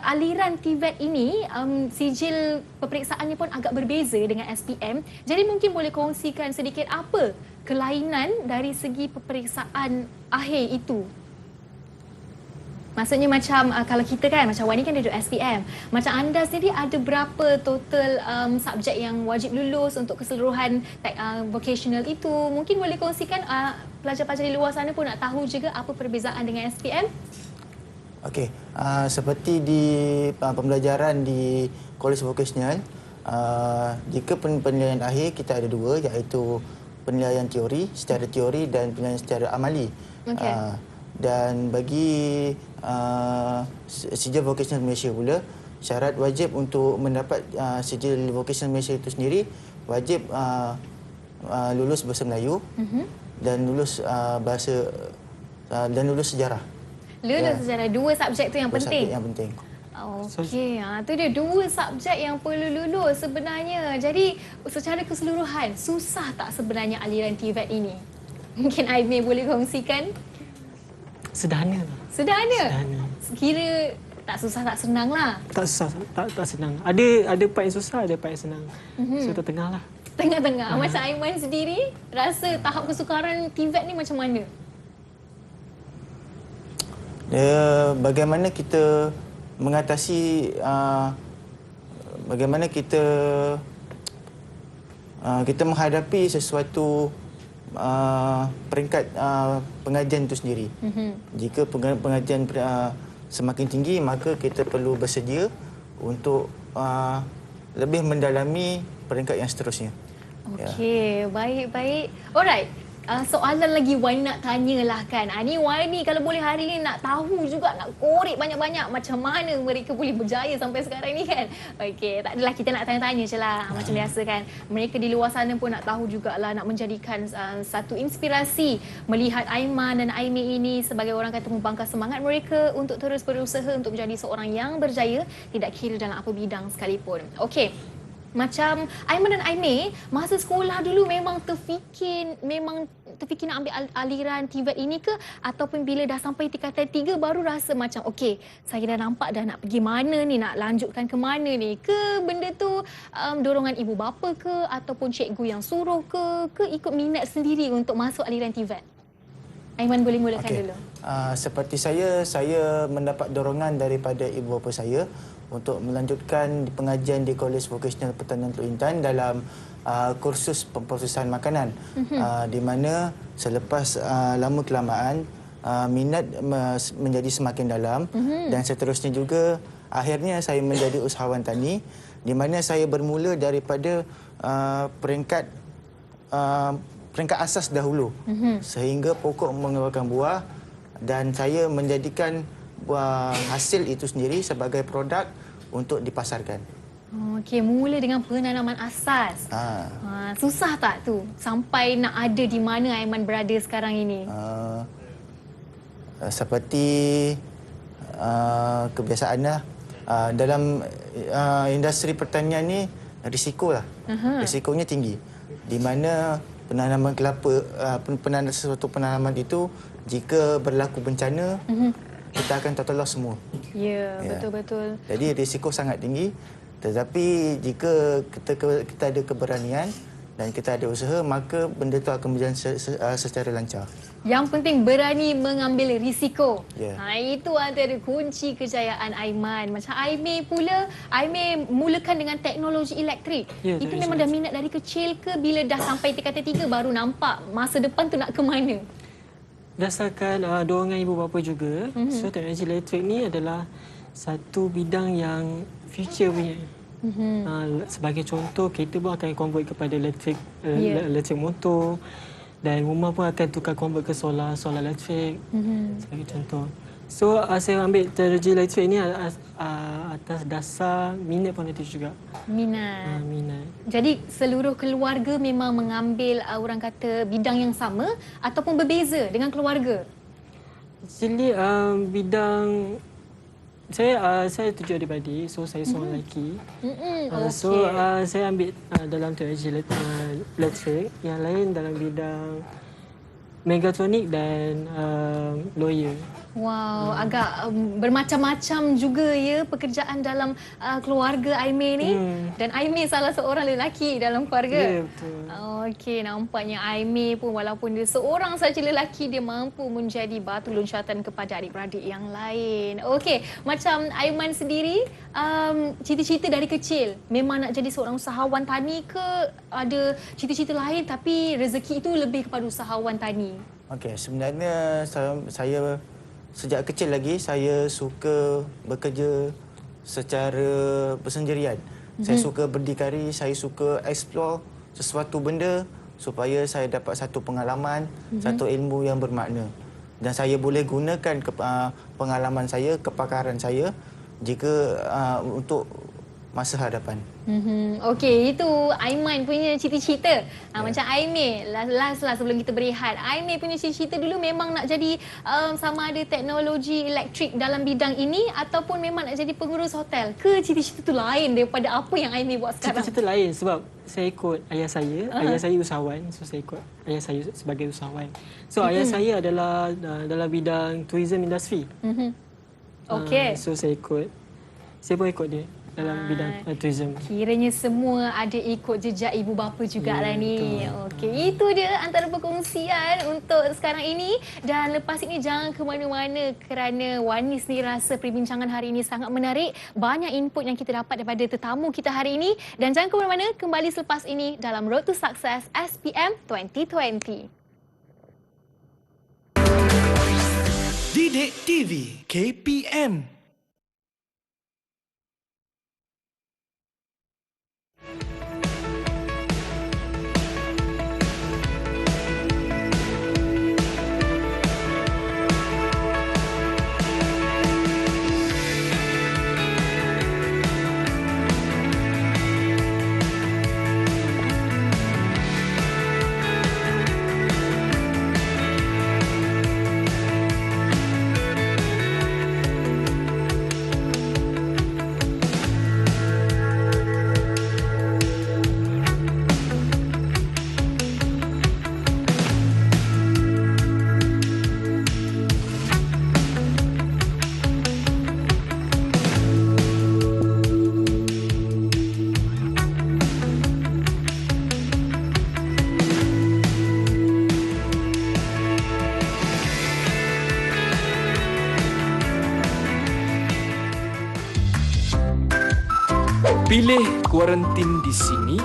aliran TVET ini, sijil pemeriksaannya pun agak berbeza dengan SPM. Jadi mungkin boleh kongsikan sedikit apa kelainan dari segi peperiksaan akhir itu. Maksudnya macam kalau kita kan, macam Wani kan duduk SPM. Macam anda sendiri ada berapa total subjek yang wajib lulus untuk keseluruhan vocational itu? Mungkin boleh kongsikan, pelajar-pelajar di luar sana pun nak tahu juga apa perbezaan dengan SPM? Okey, seperti di pembelajaran di Kolej Vocational, Jika penilaian akhir kita ada dua, iaitu penilaian teori secara teori dan penilaian secara amali. Okey. Dan bagi sijil vocational Malaysia pula, syarat wajib untuk mendapat sijil vocational Malaysia itu sendiri wajib lulus bahasa Melayu dan lulus dan lulus sejarah. Lulus sejarah, dua subjek tu yang Dua penting. subjek yang penting. Okey, tu dia dua subjek yang perlu lulus sebenarnya. Jadi secara keseluruhan, susah tak sebenarnya aliran TVET ini? Mungkin Aimee boleh kongsikan? Sederhana lah. Sederhana? Sederhana. Kira tak susah tak senang lah. Tak susah, tak senang. Ada part yang susah, ada part yang senang. So tengah lah. Tengah-tengah. Macam Aiman sendiri, rasa tahap kesukaran TVET ni macam mana? Bagaimana kita mengatasi bagaimana kita menghadapi sesuatu peringkat pengajian itu sendiri. Jika pengajian semakin tinggi, maka kita perlu bersedia untuk lebih mendalami peringkat yang seterusnya. Okey, baik-baik. Alright. Soalan lagi Wani nak tanyalah kan. Ni Wani kalau boleh hari ni nak tahu juga, nak korek banyak-banyak macam mana mereka boleh berjaya sampai sekarang ni kan. Okey, tak adalah kita nak tanya-tanya je lah. Macam biasa kan. Mereka di luar sana pun nak tahu jugalah, nak menjadikan satu inspirasi melihat Aiman dan Aimee ini sebagai orang kata membangkang semangat mereka untuk terus berusaha untuk menjadi seorang yang berjaya, tidak kira dalam apa bidang sekalipun. Okey. Macam Aiman dan Aimee, masa sekolah dulu memang terfikir nak ambil aliran TVET ini ke? Ataupun bila dah sampai tingkatan 3 baru rasa macam okey, saya dah nampak dah nak pergi mana ni, nak lanjutkan ke mana ni? Ke benda tu dorongan ibu bapa ke? Ataupun cikgu yang suruh ke ikut minat sendiri untuk masuk aliran TVET? Aiman boleh mulakan dulu. Seperti saya mendapat dorongan daripada ibu bapa saya untuk melanjutkan pengajian di Kolej Vokasional Pertanian Teluk Intan dalam kursus pemprosesan makanan, di mana selepas lama kelamaan minat menjadi semakin dalam, dan seterusnya juga akhirnya saya menjadi usahawan tani, di mana saya bermula daripada peringkat asas dahulu sehingga pokok mengeluarkan buah, dan saya menjadikan buah hasil itu sendiri sebagai produk untuk dipasarkan. Okey, mula dengan penanaman asas. Susah tak tu sampai nak ada di mana Aiman berada sekarang ini? Seperti kebiasaanlah, dalam industri pertanian ni risikolah. Risikonya tinggi. Di mana penanaman kelapa, sesuatu penanaman itu jika berlaku bencana, kita akan tertelos semua. Ya, betul-betul. Jadi risiko sangat tinggi. Tetapi jika kita ada keberanian dan kita ada usaha, maka benda itu akan berjalan secara lancar. Yang penting berani mengambil risiko. Ya. Itu antara kunci kejayaan Aiman. Macam Aimee pula, Aimee mulakan dengan teknologi elektrik. Ya, Itu teknologi memang dah minat dari kecil ke bila dah sampai tingkatan 3 baru nampak masa depan tu nak ke mana? Berdasarkan dorongan ibu bapa juga, so teknologi elektrik ni adalah satu bidang yang future punya. Sebagai contoh, kereta pun akan convert kepada elektrik motor, dan rumah pun akan tukar convert ke solar elektrik, sebagai contoh. So saya ambil teknologi elektrik ni atas dasar minat pun ada juga. Minat. Minat. Jadi seluruh keluarga memang mengambil orang kata bidang yang sama ataupun berbeza dengan keluarga? Actually bidang saya 7 adik-beradik, so saya seorang lelaki. So saya ambil dalam teknologi elektrik, yang lain dalam bidang megatronik dan lawyer. Wow, agak bermacam-macam juga ya pekerjaan dalam keluarga Aimee ni. Dan Aimee salah seorang lelaki dalam keluarga. Ya, betul. Okey, nampaknya Aimee pun walaupun dia seorang saja lelaki, dia mampu menjadi batu loncatan kepada adik-beradik yang lain. Okey, macam Aiman sendiri, cita-cita dari kecil memang nak jadi seorang usahawan tani ke ada cita-cita lain tapi rezeki itu lebih kepada usahawan tani? Okey, sebenarnya saya sejak kecil lagi saya suka bekerja secara bersendirian. Saya suka berdikari, saya suka explore sesuatu benda supaya saya dapat satu pengalaman, satu ilmu yang bermakna. Dan saya boleh gunakan pengalaman saya, kepakaran saya jika untuk masa hadapan. Okey, itu Aiman punya cita-cita. Macam Aimee, last lah sebelum kita berehat. Aimee punya cita-cita dulu memang nak jadi sama ada teknologi elektrik dalam bidang ini ataupun memang nak jadi pengurus hotel. Ke cita-cita tu lain daripada apa yang Aimee buat sekarang? Cita-cita lain sebab saya ikut ayah saya. Ayah saya usahawan. So saya ikut ayah saya sebagai usahawan. So ayah saya adalah dalam bidang tourism industry. Okey. So saya pun ikut dia dalam bidang tourism. Kiranya semua ada ikut jejak ibu bapa jugalah ni. Okey, itu dia antara perkongsian untuk sekarang ini. Dan lepas ini jangan ke mana-mana kerana Wanis ni rasa perbincangan hari ini sangat menarik. Banyak input yang kita dapat daripada tetamu kita hari ini. Dan jangan ke mana-mana, kembali selepas ini dalam Road to Success SPM 2020. Didik TV KPM. Pilih kuarantin di sini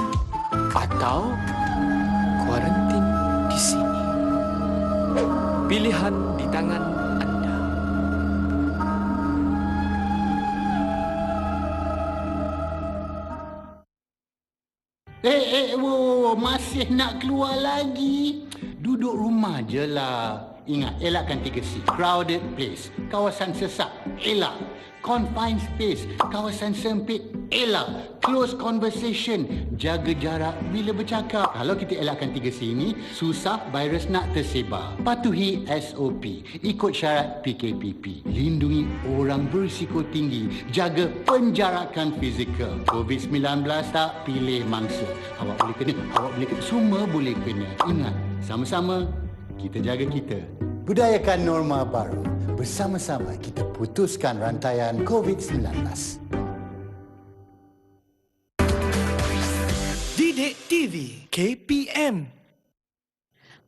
atau kuarantin di sini. Pilihan di tangan anda. Masih nak keluar lagi? Duduk rumah je lah. Ingat, elakkan 3C. Crowded place, kawasan sesak, elak. Confined space, kawasan sempit, elak. Close conversation, jaga jarak bila bercakap. Kalau kita elakkan 3C ini, susah virus nak tersebar. Patuhi SOP, ikut syarat PKPP. Lindungi orang berisiko tinggi, jaga penjarakan fizikal. COVID-19 tak pilih mangsa. Awak boleh kena, awak boleh kena, semua boleh kena. Ingat, sama-sama kita jaga kita. Budayakan norma baru. Bersama-sama kita putuskan rantaian COVID-19. Didik TV KPM.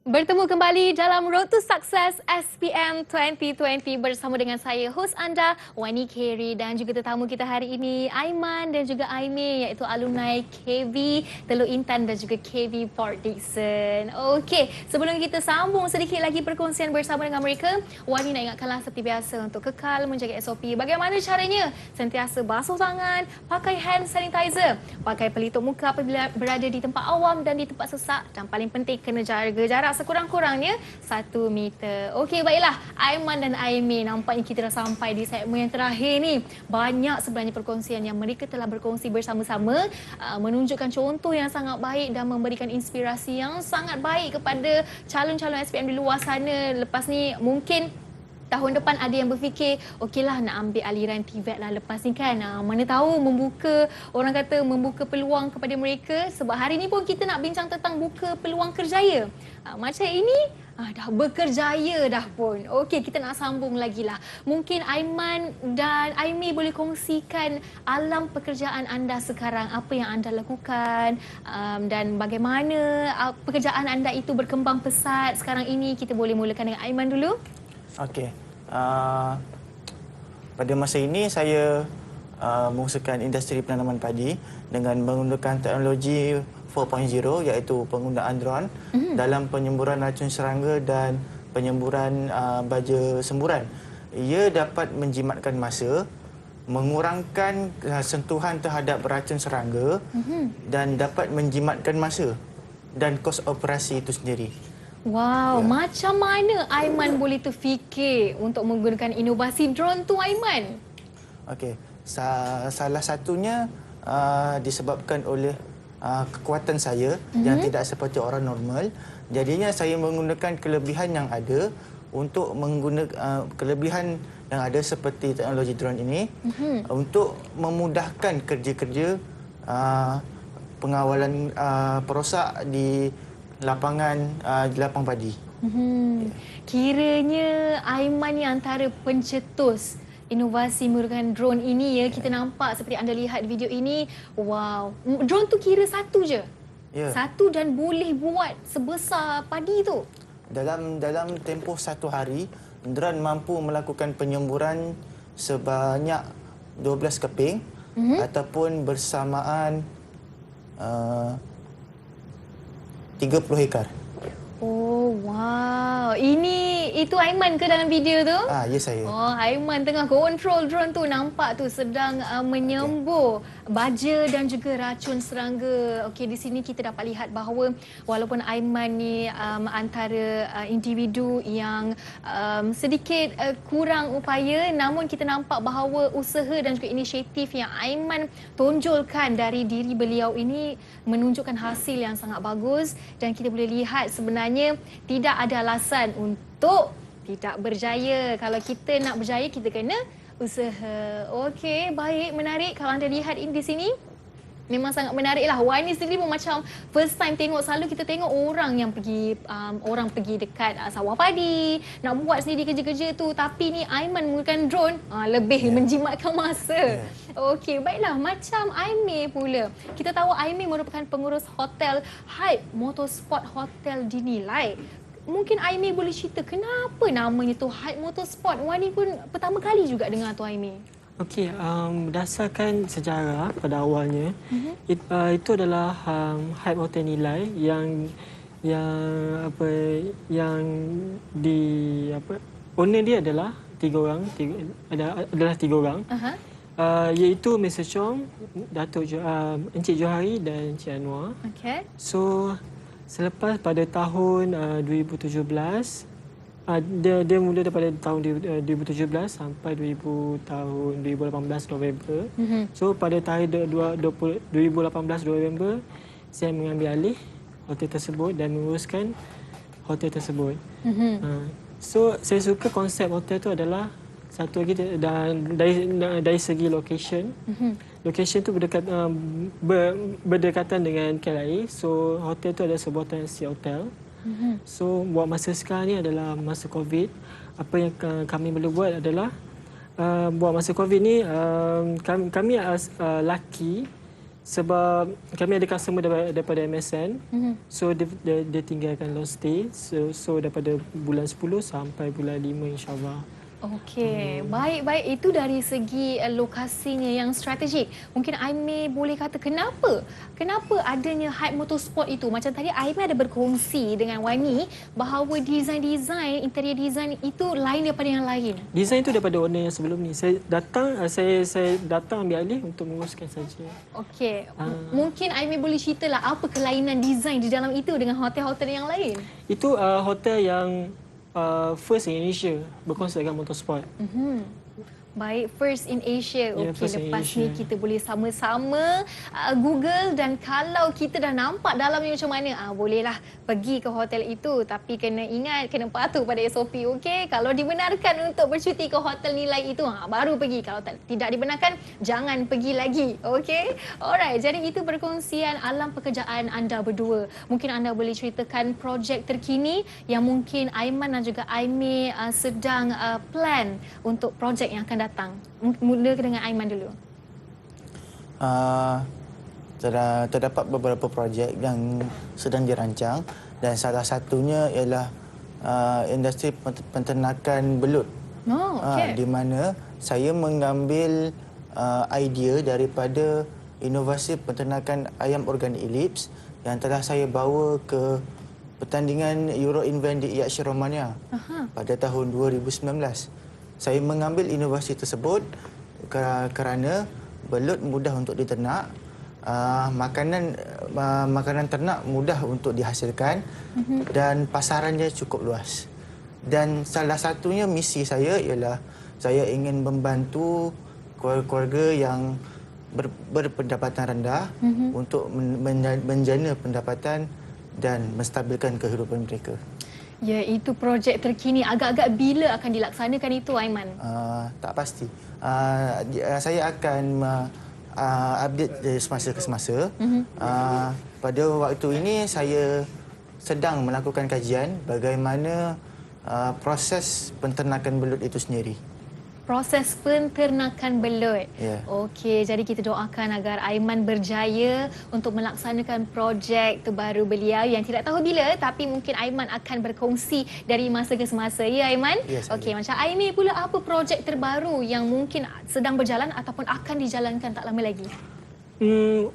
Bertemu kembali dalam Road to Success SPM 2020 bersama dengan saya, hos anda, Wani Carey, dan juga tetamu kita hari ini, Aiman dan juga Aimee, iaitu alumni KV Teluk Intan dan juga KV Port Dickson. Okey, sebelum kita sambung sedikit lagi perkongsian bersama dengan mereka, Wani nak ingatkanlah seperti biasa untuk kekal menjaga SOP. Bagaimana caranya? Sentiasa basuh tangan, pakai hand sanitizer, pakai pelitup muka apabila berada di tempat awam dan di tempat sesak, dan paling penting kena jaga jarak sekurang-kurangnya 1 meter. Okey, baiklah. Aiman dan Aimee, nampaknya kita dah sampai di segmen yang terakhir ni. Banyak sebenarnya perkongsian yang mereka telah berkongsi bersama-sama, menunjukkan contoh yang sangat baik dan memberikan inspirasi yang sangat baik kepada calon-calon SPM di luar sana. Lepas ni mungkin tahun depan ada yang berfikir, okeylah nak ambil aliran TVET lah lepas ni kan. Mana tahu orang kata membuka peluang kepada mereka. Sebab hari ni pun kita nak bincang tentang buka peluang kerjaya. Macam ini, dah berkerjaya dah pun. Okey, kita nak sambung lagi lah. Mungkin Aiman dan Aimee boleh kongsikan alam pekerjaan anda sekarang. Apa yang anda lakukan dan bagaimana pekerjaan anda itu berkembang pesat sekarang ini. Kita boleh mulakan dengan Aiman dulu. Okey. Pada masa ini saya mengusahakan industri penanaman padi dengan menggunakan teknologi 4.0 iaitu penggunaan drone dalam penyemburan racun serangga dan penyemburan baja semburan. Ia dapat menjimatkan masa, mengurangkan sentuhan terhadap racun serangga dan dapat menjimatkan masa dan kos operasi itu sendiri. Wow, macam mana Aiman boleh terfikir untuk menggunakan inovasi drone tu, Aiman? Okey, salah satunya disebabkan oleh kekuatan saya yang tidak seperti orang normal. Jadinya saya menggunakan kelebihan yang ada untuk menggunakan kelebihan yang ada seperti teknologi drone ini untuk memudahkan kerja-kerja pengawalan perosak di lapang padi. Kiranya Aiman ni antara pencetus inovasi menggunakan drone ini ya. Kita nampak seperti anda lihat di video ini. Wow, drone tu kira satu je. Ya. Satu dan boleh buat sebesar padi tu. Dalam tempoh 1 hari, drone mampu melakukan penyemburan sebanyak 12 keping ataupun bersamaan 30 hektar. Oh, wow. Itu Aiman ke dalam video tu? Ya, saya. Oh, Aiman tengah kontrol drone tu. Nampak tu sedang menyembur baja dan juga racun serangga. Okey, di sini kita dapat lihat bahawa walaupun Aiman ni antara individu yang sedikit kurang upaya, namun kita nampak bahawa usaha dan juga inisiatif yang Aiman tonjolkan dari diri beliau ini menunjukkan hasil yang sangat bagus, dan kita boleh lihat sebenarnya tidak ada alasan untuk tidak berjaya. Kalau kita nak berjaya, kita kena usaha. Okey, baik, menarik. Kalau anda lihat ini di sini, memang sangat menarik lah. Wani sendiri pun macam first time tengok. Selalu kita tengok orang yang pergi dekat sawah padi, nak buat sendiri kerja-kerja tu. Tapi ni Aiman menggunakan drone, lebih menjimatkan masa. Okey, baiklah. Macam Aimee pula. Kita tahu Aimee merupakan pengurus hotel Hype Motorsport Hotel dinilai. Mungkin Aimee boleh cerita kenapa namanya tu Hype Motorsport. Wani pun pertama kali juga dengar tu, Aimee. Okey, berdasarkan sejarah pada awalnya, itu adalah Hype Hotel Nilai yang owner dia adalah tiga orang, iaitu Mr. Chong, Encik Johari dan Encik Anwar. Okey. So selepas pada tahun 2017, dia mula daripada tahun 2017 sampai tahun 2018 November. So pada tahun 2018 November, saya mengambil alih hotel tersebut dan menguruskan hotel tersebut. So saya suka konsep hotel tu adalah satu lagi, dan dari segi location. Location tu berdekatan dengan KLIA. So hotel tu adalah sebuah tenancy hotel. So buat masa sekarang ni adalah masa COVID. Apa yang kami boleh buat adalah buat masa COVID ni kami lucky sebab kami ada customer daripada MSN. So dia tinggalkan long stay. So daripada bulan 10 sampai bulan 5 insyaAllah. Okey, baik. Itu dari segi lokasinya yang strategik. Mungkin Aimee boleh kata kenapa adanya Hype Motorsport itu. Macam tadi Aimee ada berkongsi dengan Wani bahawa design, interior design itu lain daripada yang lain. Design itu daripada owner yang sebelum ni. Saya datang ambil alih untuk menguruskan saja. Okey, mungkin Aimee boleh ceritalah apa kelainan design di dalam itu dengan hotel-hotel yang lain. Itu hotel yang first in Asia berkonsepkan motorsport. Baik, first in Asia. Ya, Okey, first in lepas Asia. ni kita boleh sama-sama Google, dan kalau kita dah nampak dalamnya macam mana, bolehlah pergi ke hotel itu. Tapi kena ingat, kena patuh pada SOP. Okey, kalau dibenarkan untuk bercuti ke hotel nilai itu, baru pergi. Kalau tidak dibenarkan, jangan pergi lagi. Okey, alright. Jadi itu perkongsian alam pekerjaan anda berdua. Mungkin anda boleh ceritakan projek terkini yang mungkin Aiman dan juga Aimee sedang plan untuk projek yang akan datang. Mula dengan Aiman dulu. Terdapat beberapa projek yang sedang dirancang, dan salah satunya ialah industri penternakan belut. Di mana saya mengambil idea daripada inovasi penternakan ayam organik Ellipse yang telah saya bawa ke pertandingan Euro Invent di Iași, Romania pada tahun 2019. Saya mengambil inovasi tersebut kerana belut mudah untuk diternak, makanan ternak mudah untuk dihasilkan dan pasarannya cukup luas. Dan salah satunya misi saya ialah saya ingin membantu keluarga yang berpendapatan rendah untuk menjana pendapatan dan menstabilkan kehidupan mereka. Ya, itu projek terkini. Agak-agak bila akan dilaksanakan itu, Aiman? Tak pasti. Saya akan update dari semasa ke semasa. Pada waktu ini saya sedang melakukan kajian bagaimana proses penternakan belut itu sendiri. Proses penternakan belut. Ya. Okey, jadi kita doakan agar Aiman berjaya untuk melaksanakan projek terbaru beliau yang tidak tahu bila, tapi mungkin Aiman akan berkongsi dari masa ke semasa. Ya, Aiman? Ya, saya. Okey, macam Aimee pula, apa projek terbaru yang mungkin sedang berjalan ataupun akan dijalankan tak lama lagi?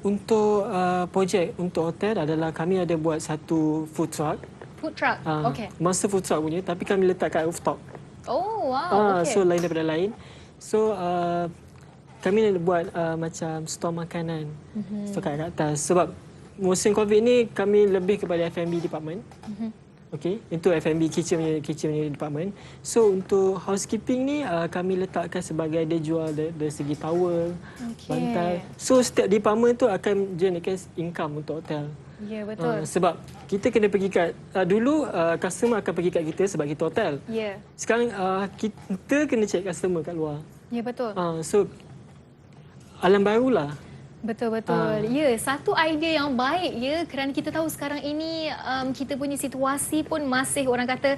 Untuk projek untuk hotel adalah kami ada buat satu food truck. Food truck. Okey. Monster food truck punya, tapi kami letak kat rooftop. Oh, wow. Okey. So lain daripada lain. So kami nak buat macam stor makanan kat atas. Sebab musim COVID ni kami lebih kepada F&B department. Okey, itu F&B kitchen punya department. So untuk housekeeping ni kami letakkan sebagai dia jual dari segi towel, bantal. So setiap department tu akan generate income untuk hotel. Ya, betul. Sebab kita kena pergi kat dulu customer akan pergi kat kita sebab kita hotel. Ya. Sekarang kita kena check customer kat luar. Ya, betul. So alam barulah. Betul-betul. Ya, satu idea yang baik ya, kerana kita tahu sekarang ini kita punya situasi pun masih orang kata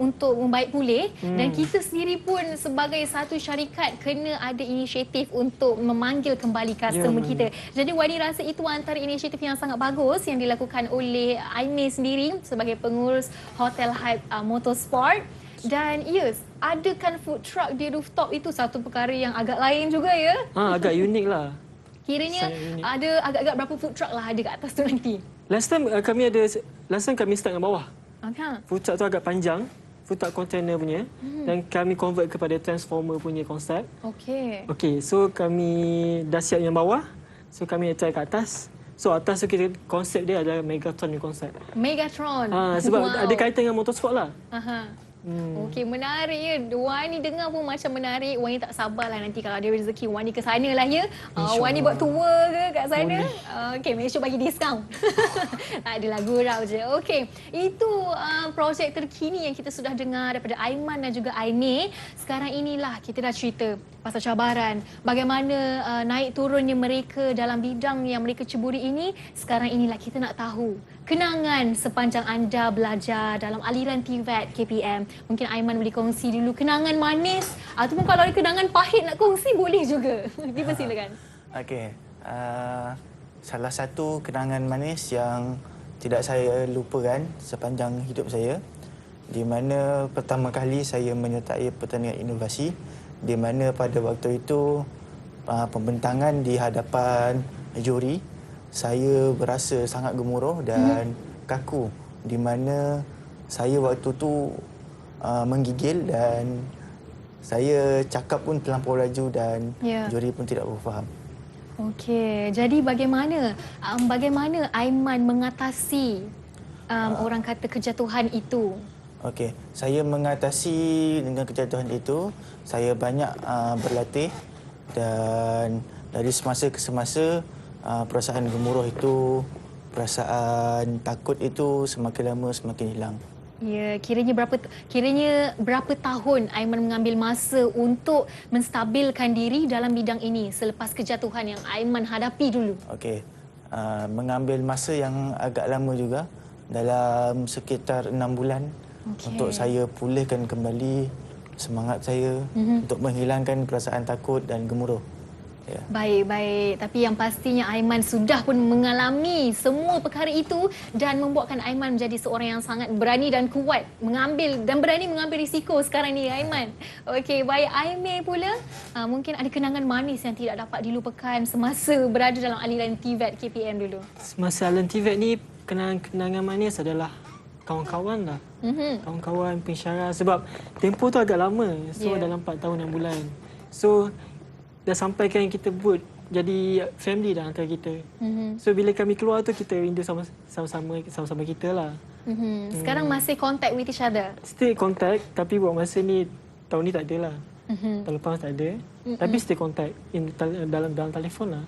untuk membaik pulih dan kita sendiri pun sebagai satu syarikat kena ada inisiatif untuk memanggil kembali customer kita. Jadi Wani rasa itu antara inisiatif yang sangat bagus yang dilakukan oleh Aimee sendiri sebagai pengurus Hotel Hype Motorsport. Dan yes, adakan food truck di rooftop itu satu perkara yang agak lain juga ya. Agak unik lah. Kiranya ada agak-agak berapa food truck lah ada kat atas tu nanti? Last time kami start dengan bawah. Okay. Food truck tu agak panjang, food truck container punya, dan kami convert kepada transformer punya konsep. Okey, so kami dah siap yang bawah, so kami try kat atas. So atas tu kita konsep dia adalah Megatron punya konsep. Megatron. Sebab ada kaitan dengan motorsport lah. Okey, menarik ya. Wani dengar pun macam menarik. Wani tak sabarlah nanti kalau ada rezeki Wani ke sana lah ya. Wani buat tour ke kat sana. Okey, make sure bagi diskaun. Tak adalah, gurau je. Okey, itu projek terkini yang kita sudah dengar daripada Aiman dan juga Aimee. Sekarang inilah kita dah cerita pasal cabaran, bagaimana naik turunnya mereka dalam bidang yang mereka ceburi ini. Sekarang inilah kita nak tahu kenangan sepanjang anda belajar dalam aliran TVET KPM. Mungkin Aiman boleh kongsi dulu kenangan manis ataupun kalau ada kenangan pahit nak kongsi boleh juga. Dipersilakan. Okey. Salah satu kenangan manis yang tidak saya lupakan sepanjang hidup saya, di mana pertama kali saya menyertai pertandingan inovasi, di mana pada waktu itu pembentangan di hadapan juri, saya berasa sangat gemuruh dan kaku, di mana saya waktu tu menggigil dan saya cakap pun terlampau laju dan juri pun tidak berfaham. Okey, jadi bagaimana Aiman mengatasi orang kata kejatuhan itu? Okey, saya mengatasi dengan kejatuhan itu, saya banyak berlatih dan dari semasa ke semasa perasaan gemuruh itu, perasaan takut itu semakin lama semakin hilang. Ya, kiranya berapa tahun Aiman mengambil masa untuk menstabilkan diri dalam bidang ini selepas kejatuhan yang Aiman hadapi dulu? Okey, mengambil masa yang agak lama juga, dalam sekitar 6 bulan untuk saya pulihkan kembali semangat saya untuk menghilangkan perasaan takut dan gemuruh. Ya. Baik. Tapi yang pastinya Aiman sudah pun mengalami semua perkara itu dan membuatkan Aiman menjadi seorang yang sangat berani dan kuat berani mengambil risiko sekarang ni, Aiman. Okey, baik. Aimee pula, mungkin ada kenangan manis yang tidak dapat dilupakan semasa berada dalam aliran TVET KPM dulu. Semasa aliran TVET ni, kenangan manis adalah kawan-kawan lah. Kawan-kawan, pensyarah. Sebab tempoh tu agak lama. So dalam 4 tahun 6 bulan. So dah sampaikan yang kita buat jadi family dah antara kita. So bila kami keluar tu kita rindu sama-sama kita lah. Sekarang masih contact with each other? Still contact tapi buat masa ni tahun ni tak ada lah. Tahun lepas tak ada. Tapi still contact dalam telefon lah.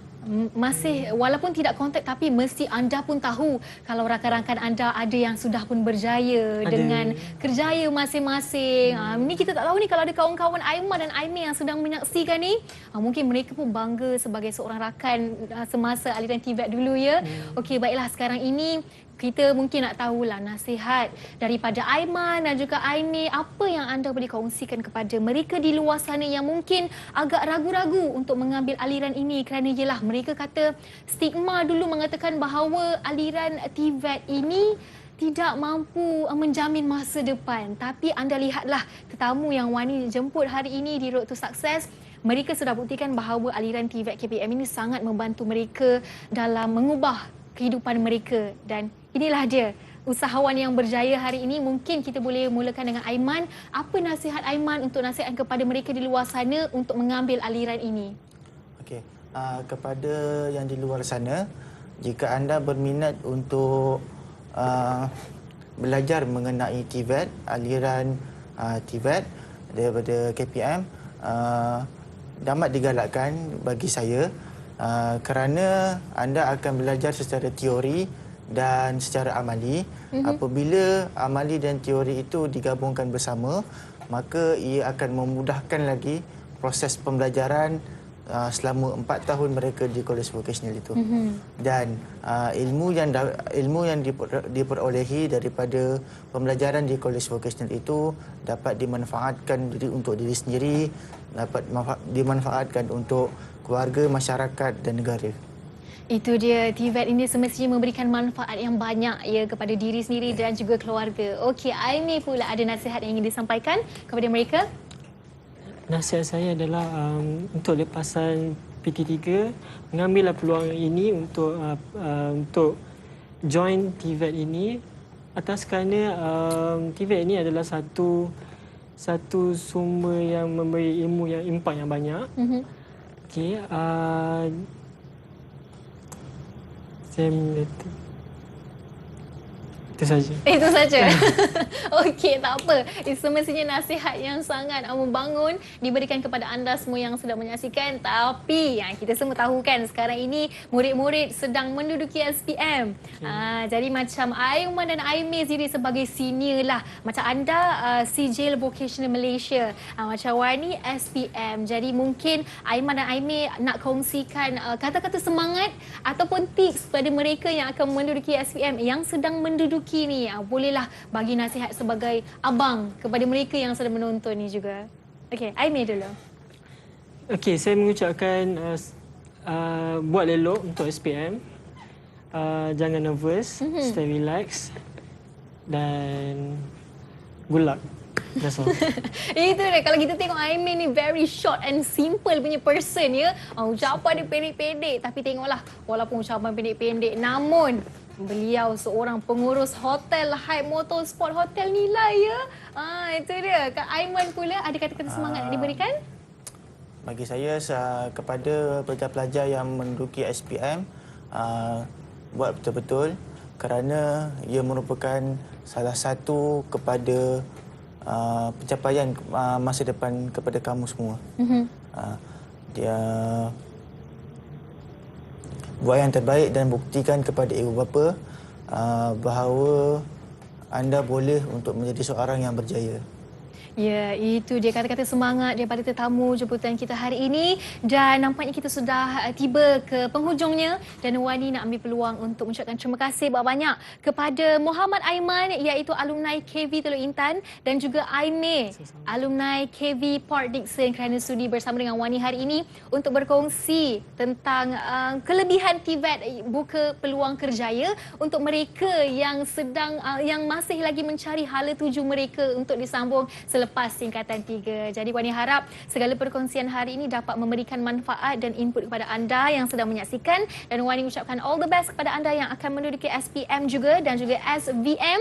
Masih walaupun tidak kontak tapi mesti anda pun tahu kalau rakan-rakan anda ada yang sudah pun berjaya dengan kerjaya masing-masing. Ini kita tak tahu ni kalau ada kawan-kawan Aiman dan Aimee yang sedang menyaksikan ni, mungkin mereka pun bangga sebagai seorang rakan semasa aliran TVET dulu ya. Okey, baiklah sekarang ini kita mungkin nak tahulah nasihat daripada Aiman dan juga Aimee, apa yang anda boleh kongsikan kepada mereka di luar sana yang mungkin agak ragu-ragu untuk mengambil aliran ini kerana ialah mereka kata stigma dulu mengatakan bahawa aliran TVET ini tidak mampu menjamin masa depan. Tapi anda lihatlah tetamu yang Wani jemput hari ini di Road to Success. Mereka sudah buktikan bahawa aliran TVET KPM ini sangat membantu mereka dalam mengubah kehidupan mereka. Dan inilah dia usahawan yang berjaya hari ini. Mungkin kita boleh mulakan dengan Aiman. Apa nasihat Aiman untuk nasihat kepada mereka di luar sana untuk mengambil aliran ini? Okey, kepada yang di luar sana, jika anda berminat untuk belajar mengenai TVET, aliran TVET daripada KPM, dapat digalakkan bagi saya kerana anda akan belajar secara teori dan secara amali. Apabila amali dan teori itu digabungkan bersama, maka ia akan memudahkan lagi proses pembelajaran selama 4 tahun mereka di kolej vokasional itu. Dan ilmu yang diperolehi daripada pembelajaran di kolej vokasional itu dapat dimanfaatkan untuk diri sendiri, dapat dimanfaatkan untuk keluarga, masyarakat dan negara. Itu dia, TVET ini semestinya memberikan manfaat yang banyak ya kepada diri sendiri dan juga keluarga. Okey, Aimee pula ada nasihat yang ingin disampaikan kepada mereka? Nasihat saya adalah untuk lepasan PT3, mengambillah peluang ini untuk join TVET ini atas kerana TVET ini adalah satu sumber yang memberi ilmu yang impact yang banyak. Okey, saya itu saja. Itu saja. Okey, tak apa. Semestinya nasihat yang sangat membangun diberikan kepada anda semua yang sedang menyaksikan. Tapi yang kita semua tahu kan sekarang ini murid-murid sedang menduduki SPM. Jadi macam Aiman dan Aimee sendiri sebagai senior lah. Macam anda CJ Vocational Malaysia. Macam Wani SPM. Jadi mungkin Aiman dan Aimee nak kongsikan kata-kata semangat ataupun tips kepada mereka yang akan menduduki SPM yang sedang menduduki ni. Bolehlah bagi nasihat sebagai abang kepada mereka yang sedang menonton ni juga. Okey, Aimee dulu. Okey, saya mengucapkan buat elok untuk SPM. Jangan nervous, stay relax dan good luck. That's all. Itu dia, kalau kita tengok Aimee ni very short and simple punya person ya. Ucapan dia pendek-pendek tapi tengoklah walaupun ucapan pendek-pendek namun beliau seorang pengurus hotel Hype Motorsport Hotel Nilai ya. Itu dia. Kak Aiman pula ada kata-kata semangat yang diberikan? Bagi saya kepada pelajar-pelajar yang menduduki SPM, buat betul-betul kerana ia merupakan salah satu kepada pencapaian masa depan kepada kamu semua. Dia buat yang terbaik dan buktikan kepada ibu bapa bahawa anda boleh untuk menjadi seorang yang berjaya. Ya, itu dia kata-kata semangat daripada tetamu jemputan kita hari ini. Dan nampaknya kita sudah tiba ke penghujungnya. Dan Wani nak ambil peluang untuk mengucapkan terima kasih banyak kepada Muhammad Aiman iaitu alumni KV Teluk Intan dan juga Aimee, alumni KV Port Dickson kerana sudi bersama dengan Wani hari ini untuk berkongsi tentang kelebihan TVET buka peluang kerjaya untuk mereka yang yang masih lagi mencari hala tuju mereka untuk disambung selepas tingkatan 3. Jadi Wani harap segala perkongsian hari ini dapat memberikan manfaat dan input kepada anda yang sedang menyaksikan, dan Wani ucapkan all the best kepada anda yang akan menduduki SPM juga dan juga SVM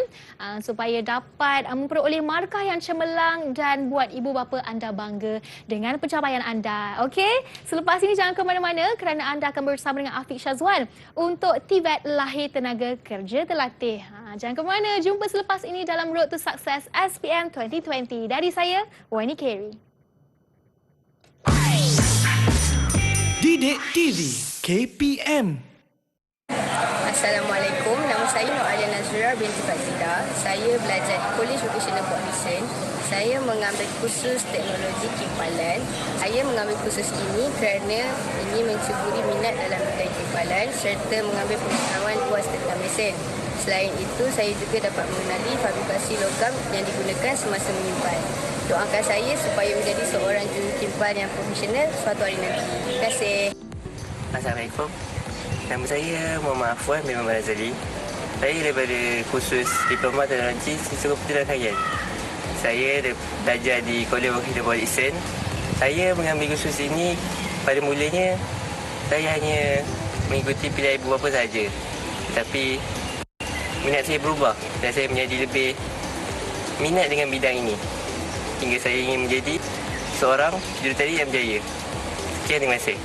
supaya dapat memperoleh markah yang cemerlang dan buat ibu bapa anda bangga dengan pencapaian anda. Okey, selepas ini jangan ke mana-mana kerana anda akan bersama dengan Afiq Syazwan untuk TVET Lahir Tenaga Kerja Terlatih. Jangan ke mana, jumpa selepas ini dalam Road to Success SPM 2020. Dari saya, Wani Carey. Didik TV KPM. Assalamualaikum, nama saya Nur Alia Nazura binti Fazida. Saya belajar di College Vocational Polytechnic. Saya mengambil kursus teknologi kimpalan. Saya mengambil kursus ini kerana ini mencuburi minat dalam bidang kimpalan serta mengambil pengetahuan luas tentang mesin. Selain itu, saya juga dapat mengenali fabrikasi logam yang digunakan semasa menyimpan. Doakan saya supaya menjadi seorang juru kimpal yang profesional suatu hari nanti. Terima kasih. Assalamualaikum. Nama saya Muhammad Afwan bin Muhammad Azali. Saya daripada kursus Diploma Teknologi Sistem Komputer dan Sains. Saya belajar di College Vocational Polytechnic. Saya mengambil kursus ini pada mulanya saya hanya mengikuti pilihan ibu bapa saja. Tetapi minat saya berubah dan saya menjadi lebih minat dengan bidang ini. Hingga saya ingin menjadi seorang jurulatih yang berjaya. Sekian, terima kasih.